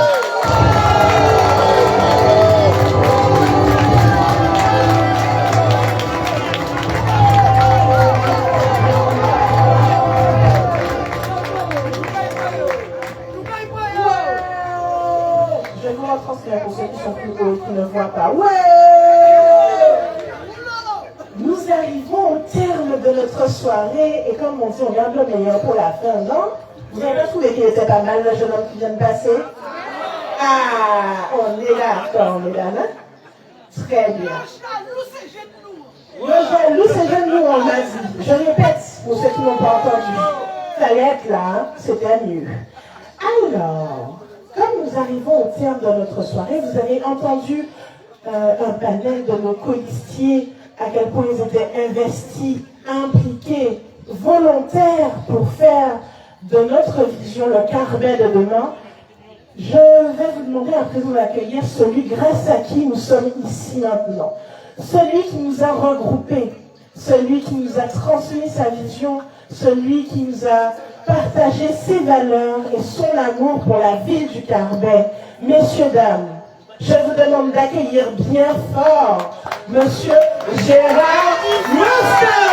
Je vous la transmets pour ceux qui sont plus hauts et qui ne voient pas. Ouais! Nous arrivons au terme de notre soirée et comme on dit, on garde le meilleur pour la fin, non? Vous avez pas trouvé qu'il était pas mal le jeune homme qui vient de passer? Ah, on est là, on est là, non? Très bien. Le jaloux, c'est jaloux, on m'a dit. Je répète, pour ceux qui n'ont pas entendu. Fallait être là, hein? C'était mieux. Alors, comme nous arrivons au terme de notre soirée, vous avez entendu un panel de nos colistiers, à quel point ils étaient investis, impliqués, volontaires pour faire de notre vision le Carbet de demain. Je vais vous demander à présent d'accueillir celui grâce à qui nous sommes ici maintenant. Celui qui nous a regroupés, celui qui nous a transmis sa vision, celui qui nous a partagé ses valeurs et son amour pour la ville du Carbet. Messieurs, dames, je vous demande d'accueillir bien fort Monsieur Gérard Moustin.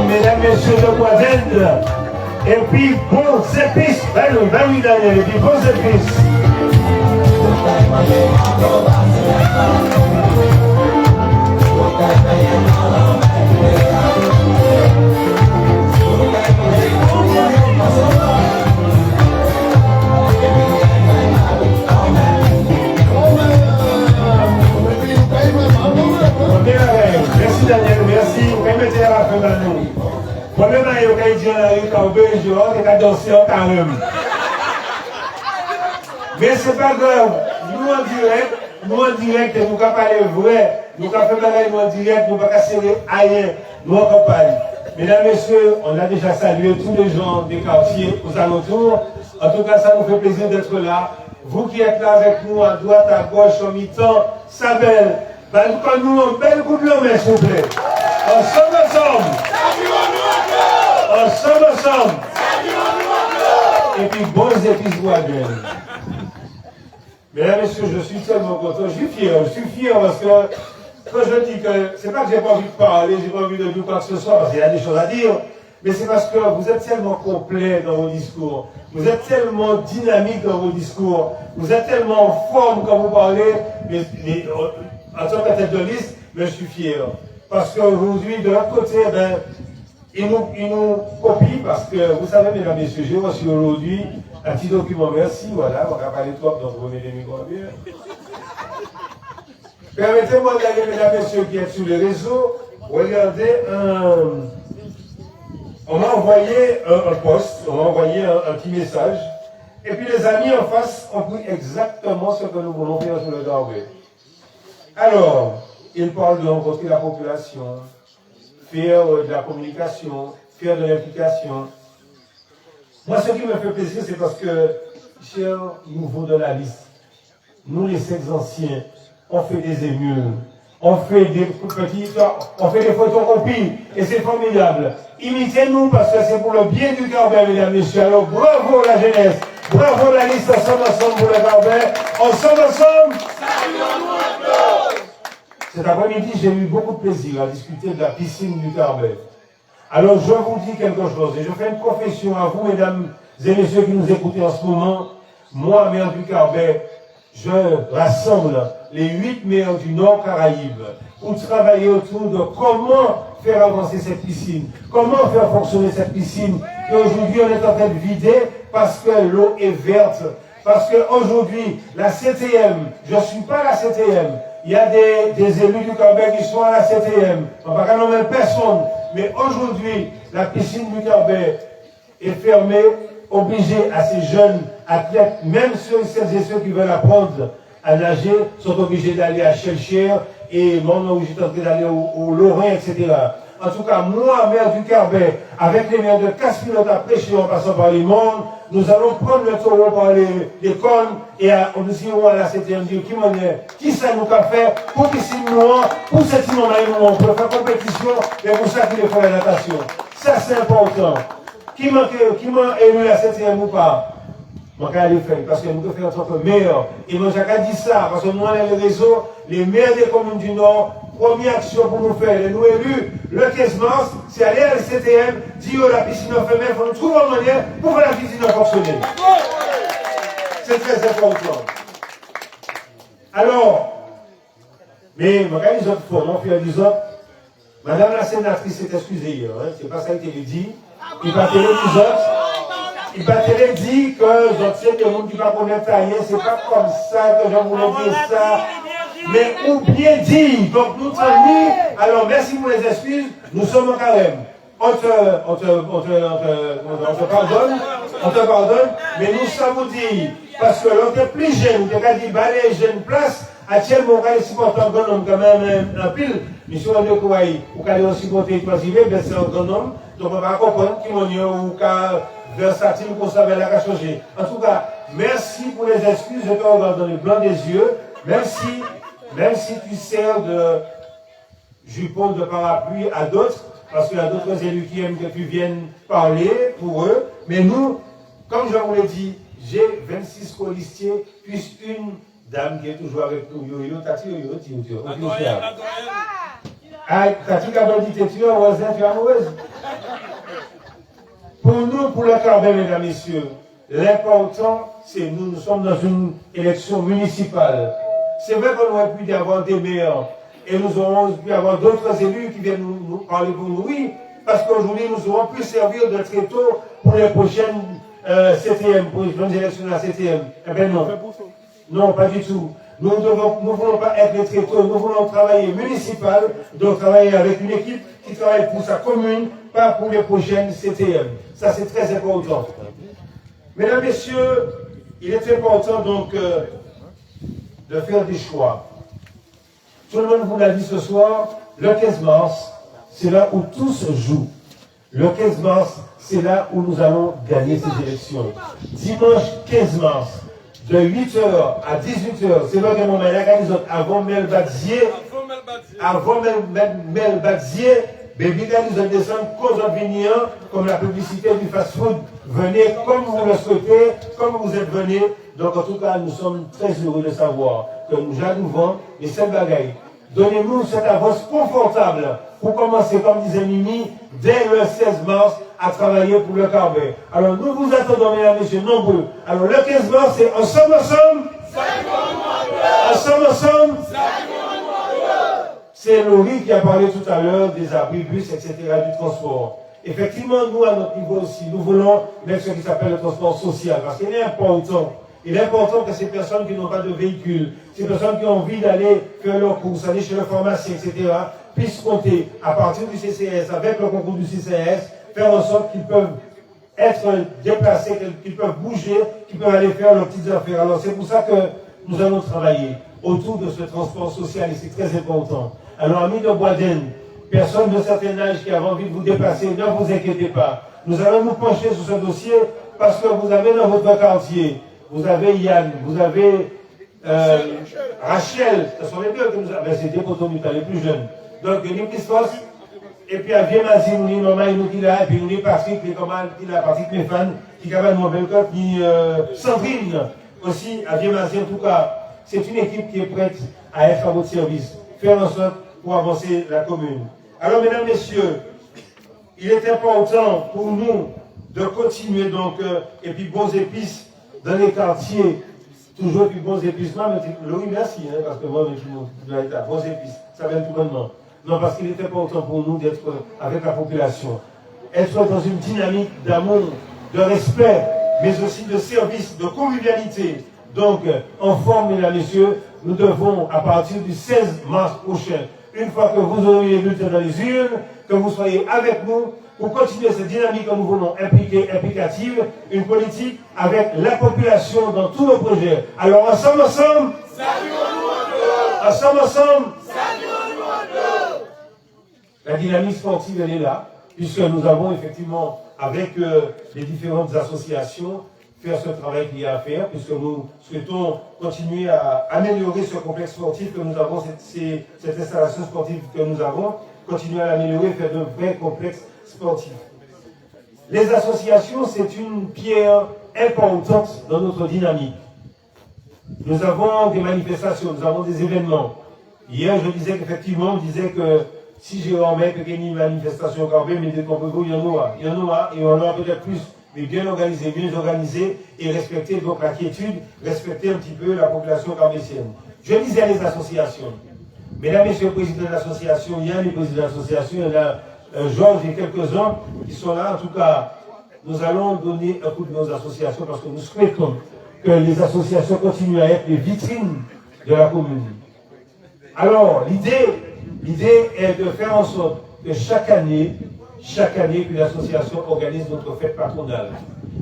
Mesdames, messieurs de Boiselle, et puis bons épices, et puis bons épices. Merci Daniel, merci. Vous pouvez mettre la fin dans nous. Problème là, il y a des gens qui ont dansé en carême. Mais ce n'est pas grave. Nous en direct, nous ne pouvons pas parler vrai. Nous ne pouvons pas parler en direct, nous ne pouvons pas serrer ailleurs. Nous en parler. Mesdames, messieurs, on a déjà salué tous les gens des quartiers aux alentours. En tout cas, ça nous fait plaisir d'être là.
vous qui êtes là avec nous, à droite, à gauche, au mi-temps, Sabel, nous un bel coup de main, s'il vous plaît. Ensemble. Et puis, bons épices Boisdel. Mesdames et messieurs, je suis tellement content, je suis fier parce que quand je dis que c'est pas que j'ai pas envie de parler, j'ai pas envie de dire quoi que ce soit, parce qu'il y a des choses à dire, mais c'est parce que vous êtes tellement complet dans vos discours, vous êtes tellement dynamique dans vos discours, vous êtes tellement en forme quand vous parlez, en tant que tête de liste, mais je suis fier. Parce qu'aujourd'hui, de l'autre côté, ben, ils nous copient parce que, vous savez, mesdames et messieurs, j'ai reçu aujourd'hui un petit document, merci, voilà, on va parler trop, donc vous mettez les micros bien. Permettez-moi d'aller, mesdames et messieurs, qui êtes sur les réseaux, regardez on m'a envoyé un post, on m'a envoyé un petit message, et puis les amis en face ont pris exactement ce que nous voulons faire sur le Garbet. Alors, ils parlent de rencontrer la population, faire de la communication, faire de l'implication. Moi, ce qui me fait plaisir, c'est parce que, chers nouveaux de la liste, nous les sex anciens, on fait des émules, on fait des petits, on fait des photocopies, et c'est formidable. Imitez-nous parce que c'est pour le bien du Garbet, mesdames et messieurs. Alors, bravo la jeunesse, bravo la liste, ensemble pour le Garbet, ensemble. Cet après-midi, j'ai eu beaucoup de plaisir à discuter de la piscine du Garbet. Alors, je vous dis quelque chose, et je fais une confession à vous, mesdames et messieurs qui nous écoutez en ce moment. Moi, maire du Garbet, je rassemble les 8 maires du Nord Caraïbe pour travailler autour de comment faire avancer cette piscine, comment faire fonctionner cette piscine qu'aujourd'hui on est en train de vider parce que l'eau est verte, parce qu'aujourd'hui, la CTM, je ne suis pas la CTM, il y a des élus du Garbet qui sont à la CTM, on ne va pas nommer personne, mais aujourd'hui, la piscine du Garbet est fermée, obligée à ces jeunes athlètes, même celles et ceux qui veulent apprendre à nager, sont obligés d'aller à Chelcher et maintenant où j'étais en train d'aller au Lorrain, etc. En tout cas, moi, maire du Garbet, avec les maires de Casse-Pilote à Prêcher en passant par les mondes, nous allons prendre le taureau par les cornes et nous irons à la CTM dire qui ça nous a fait pour piscine noire, pour cette inondation, on peut faire compétition, mais pour ça qu'il faut la natation. Ça, c'est important. Qui m'a élu la CTM ou pas? Je vais aller faire, parce que nous devons faire en tant que maire. Et moi, j'ai dit ça, parce que nous, on a les réseaux, les maires des communes du Nord, première action pour nous faire, nous élus, le 15 mars, c'est aller à la CTM, dire la piscine en femelle, il faut nous trouver une manière pour faire la piscine fonctionner. C'est très important. Alors, mais, je vais les autres fois, on fait les autres. Madame la sénatrice s'est excusée hier, hein, c'est pas ça qu'elle dit. Il va télé les autres. Il va te dire que je sais que les gens qui ne connaissent pas tailler, c'est pas comme ça que je voulais dire ça. Mais ou bien dit. Donc nous tenons. Alors merci pour les excuses. Nous sommes en carême. On te pardonne, mais nous savons dire, parce que l'on est plus jeune, on a dit, bah les jeunes places, actuellement, on a les supporters quand même un pile, mais si on est quoi, on a les supporters croisés, ben c'est un grand homme, donc on va comprendre qui m'ont dit, ou qu'à versatile, qu'on savait la changer. En tout cas, merci pour les excuses, je te regarde dans les blancs des yeux, même si tu sers de jupon de parapluie à d'autres, parce qu'il y a d'autres élus qui aiment que tu viennes parler pour eux. Mais nous, comme je vous l'ai dit, j'ai 26 colistiers, plus une dame qui est toujours avec nous. Yo, Tati, yo, ah, Tati, quand on dit tu es voisin, tu es amoureuse. Pour nous, pour le Garbet, mesdames et messieurs, l'important, c'est nous sommes dans une élection municipale. C'est vrai qu'on aurait pu y avoir des maires. Et nous aurons pu avoir d'autres élus qui viennent nous parler pour nous. Oui, parce qu'aujourd'hui, nous aurons pu servir de tréteau pour les prochaines CTM, pour les prochaines élections de la CTM. Eh bien non. Non, pas du tout. Nous ne voulons pas être des tréteaux, nous voulons travailler municipal, donc travailler avec une équipe qui travaille pour sa commune, pas pour les prochaines CTM. Ça, c'est très important. Mesdames, Messieurs, il est important donc de faire des choix. Tout le monde vous l'a dit ce soir, le 15 mars, c'est là où tout se joue. Le 15 mars, c'est là où nous allons gagner ces élections. Dimanche 15 mars, de 8h à 18h, c'est là que mon mère avant Melbadzier, Baby nous a descendu cause de venir, comme la publicité du fast-food. Venez comme vous le souhaitez, comme vous êtes venus. Donc en tout cas, nous sommes très heureux de savoir que nous j'adouvrons les 7 bagailles. Donnez-nous cette avance confortable pour commencer, comme disait Mimi, dès le 16 mars à travailler pour le Carbet. Alors nous vous attendons, mesdames et messieurs, nombreux. Alors le 15 mars, c'est ensemble. C'est Laurie qui a parlé tout à l'heure des abris, bus, etc., du transport. Effectivement, nous, à notre niveau aussi, nous voulons mettre ce qui s'appelle le transport social, parce qu'il est important. Il est important que ces personnes qui n'ont pas de véhicule, ces personnes qui ont envie d'aller faire leurs courses, aller chez le pharmacien, etc., puissent compter à partir du CCS, avec le concours du CCS, faire en sorte qu'ils peuvent être déplacés, qu'ils peuvent bouger, qu'ils peuvent aller faire leurs petites affaires. Alors c'est pour ça que nous allons travailler autour de ce transport social et c'est très important. Alors, amis de Boisden, personne de certain âge qui a envie de vous déplacer, ne vous inquiétez pas. Nous allons nous pencher sur ce dossier parce que vous avez dans votre quartier, vous avez Yann, vous avez Rachel, ce sont les deux que nous avons, c'est des potons les plus jeunes. Donc, nous qui se et puis à Viemazi, nous maman, nous qui là, et puis nous Patrick, qui là, Patrick Méfan, qui a nous Belcote, ni Sandrine aussi, à Viemazi, en tout cas, c'est une équipe qui est prête à être à votre service, faire en sorte pour avancer la commune. Alors, mesdames, messieurs, il est important pour nous de continuer donc, et puis bons épices dans les quartiers, toujours puis bons épices. Non, mais Laurie, merci, hein, parce que moi, je dois être à bons épices, ça vient tout maintenant. Non, parce qu'il est important pour nous d'être avec la population, être dans une dynamique d'amour, de respect, mais aussi de service, de convivialité. Donc, en forme, mesdames et messieurs, nous devons, à partir du 16 mars prochain, une fois que vous aurez les bulletins dans les urnes, que vous soyez avec nous pour continuer cette dynamique que nous voulons implicative, une politique avec la population dans tous nos projets. Alors, ensemble, la dynamique sportive, elle est là, puisque nous avons effectivement, avec les différentes associations, faire ce travail qu'il y a à faire, puisque nous souhaitons continuer à améliorer ce complexe sportif que nous avons, cette installation sportive que nous avons, continuer à l'améliorer, faire de vrais complexes sportifs. Les associations, c'est une pierre importante dans notre dynamique. Nous avons des manifestations, nous avons des événements. Hier, je disais qu'effectivement, on disait que si j'ai remis une manifestation quand même, mais dès qu'on peut il y en aura, et on en aura peut-être plus. Mais bien organisé, mieux organisé et respecter donc la quiétude, respecter un petit peu la population carbétienne. Je disais les associations. Mesdames, messieurs le président de l'association, il y a les présidents de l'association, il y en a Georges et quelques-uns qui sont là. En tout cas, nous allons donner un coup de nos associations parce que nous souhaitons que les associations continuent à être les vitrines de la commune. Alors, l'idée est de faire en sorte que chaque année, puis l'association organise notre fête patronale.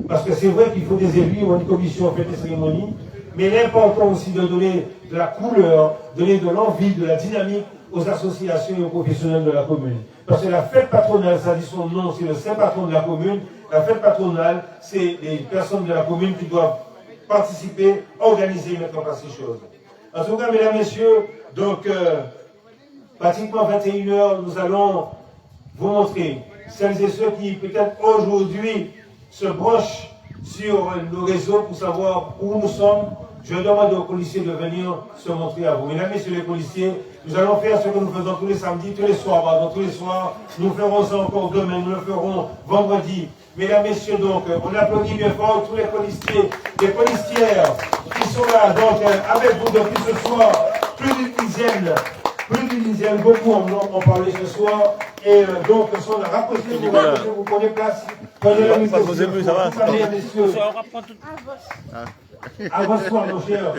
Parce que c'est vrai qu'il faut des élus, ou une commission fête et cérémonie, mais l'important aussi de donner de la couleur, donner de l'envie, de la dynamique aux associations et aux professionnels de la commune. Parce que la fête patronale, ça dit son nom, c'est le saint patron de la commune. La fête patronale, c'est les personnes de la commune qui doivent participer, organiser et mettre en place ces choses. En tout cas, mesdames, messieurs, donc, pratiquement 21h, nous allons vous montrer celles et ceux qui, peut-être aujourd'hui, se brochent sur nos réseaux pour savoir où nous sommes. Je demande aux policiers de venir se montrer à vous. Mesdames, messieurs les policiers, nous allons faire ce que nous faisons tous les samedis, tous les soirs, pardon, tous les soirs. Nous ferons ça encore demain, nous le ferons vendredi. Mesdames, messieurs, donc, on applaudit bien fort tous les policiers, les policières qui sont là, donc, avec vous depuis ce soir, plus d'une dizaine, beaucoup en parlait ce soir, et donc, sont là, rapprochez-vous, prenez place, prenez la musique, ça va, messieurs. À votre soir, mon cher.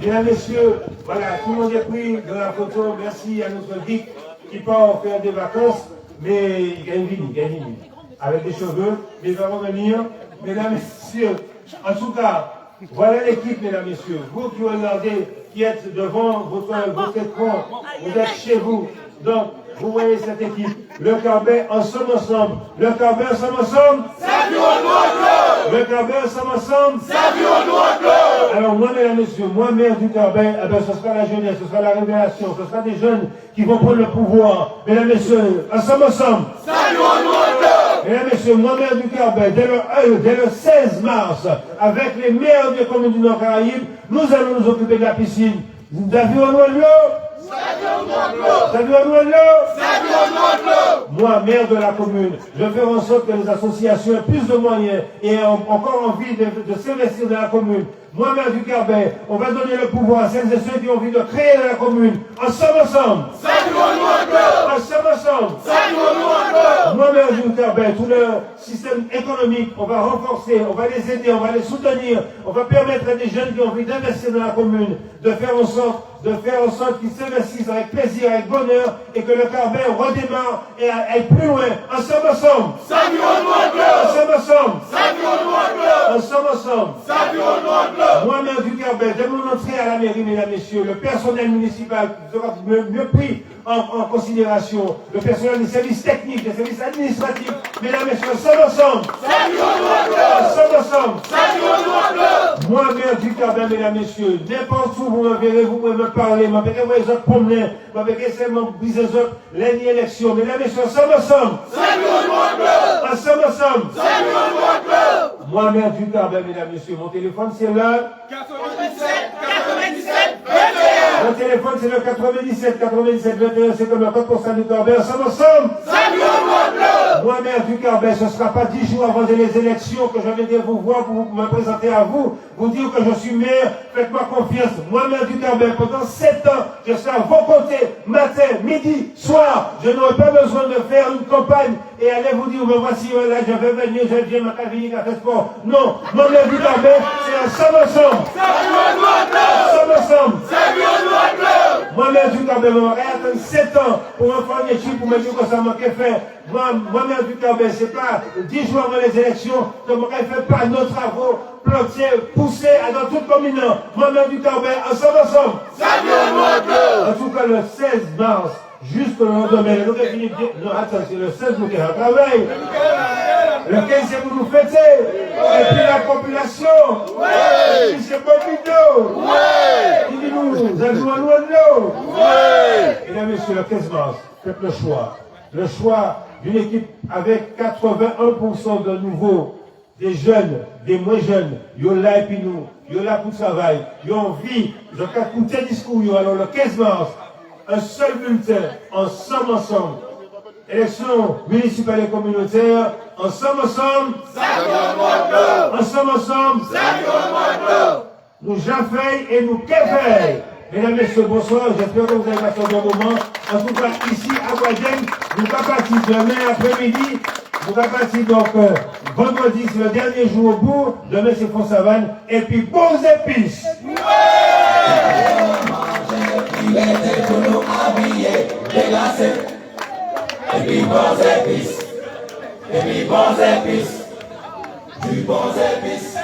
Mesdames, messieurs, voilà, tout le monde est pris dans la photo, merci à notre geek qui part faire des vacances, mais il gagne une avec des cheveux, mais nous allons venir, mesdames, messieurs, en tout cas, voilà l'équipe, mesdames, messieurs. Vous qui regardez, qui êtes devant votre écran, vous êtes chez vous. Donc, vous voyez cette équipe. Le Carbet ensemble. Le Carbet ensemble. Le Carbet, ensemble. Alors moi, mesdames et messieurs, moi, maire du Carbet, eh ben, ce sera la jeunesse, ce sera la révélation, ce sera des jeunes qui vont prendre le pouvoir. Mesdames et messieurs, ensemble. Mesdames et messieurs, moi, maire du Carbet, dès le 16 mars, avec les maires des communes du Nord-Caraïbe, nous allons nous occuper de la piscine. David Onouanlo. Moi, maire de la commune, je vais faire en sorte que les associations aient plus de moyens et aient encore envie de s'investir dans la commune. Moi, maire du Carbet, on va donner le pouvoir à celles et ceux qui ont envie de créer dans la commune. Ensemble. Moi, maire du Carbet, tout le système économique, on va renforcer, on va les aider, on va les soutenir, on va permettre à des jeunes qui ont envie d'investir dans la commune, de faire en sorte qu'ils s'investissent avec plaisir, avec bonheur, et que le Carbet redémarre et aille plus loin. Ensemble. Moi, maire du Carbet, dès mon entrée à la mairie, mesdames et messieurs, le personnel municipal sera mieux pris en considération, le personnel des services techniques, des services administratifs, mesdames et messieurs, ensemble. Moi, maire du Carbet, mesdames et messieurs, n'importe où vous me verrez, vous pouvez me parler, vous verrez les autres promener, vous verrez seulement briser les autres, l'élection, mesdames et messieurs, ensemble. Moi, maire du Carbet, mesdames et messieurs, mon téléphone c'est le
97 21.
Mon téléphone c'est le 97 21, c'est comme le code postal du Carbet, ensemble. Moi, maire du Carbet, ce ne sera pas 10 jours avant les élections que je viendrai vous voir pour me présenter à vous dire que je suis maire, faites-moi confiance. Moi, maire du Carbet, pendant 7 ans, je serai à vos côtés, matin, midi, soir. Je n'aurai pas besoin de faire une campagne et aller vous dire, me voici, là, je vais venir, je viens, ma cavini, à faire sport. Non, moi, maire du Carbet, c'est ensemble. Moi, maire du Carbet, je vais attendre 7 ans pour me faire des chiffres, pour me dire que ça manquait faire. Moi, maire du Carbet, c'est pas 10 jours avant les élections, que je ne fais pas nos travaux, planter, pousser dans toute commune. Moi, maire du Carbet, ensemble. En tout cas, le 16 mars, juste le lendemain, non, attends, c'est le 16 nous qui travail. Le 15, c'est pour nous fêter. Et puis la population. Et puis c'est Bobido. Il dit nous allons loin de l'eau. Mesdames et messieurs, le 15 mars, faites le choix. Le choix d'une équipe avec 81% de nouveaux, des jeunes, des moins jeunes. Ils sont là et puis nous. Ils sont là pour travailler. Ils ont envie de écouter le discours. Alors le 15 mars, un seul bulletin, ensemble. Élections municipales et communautaires, ensemble. Nous jaffeille et nous kéfeille. Mesdames et messieurs, bonsoir. J'espère que vous avez passé un bon moment. En tout cas, ici à Guadeloupe, nous sommes partis demain après-midi. Nous sommes partis donc vendredi, c'est le dernier jour au bout. Demain, c'est Font-Savane. Et puis, bons épices.
Il était pour nous habiller, déglacer. Et puis bons épices, du bons épices.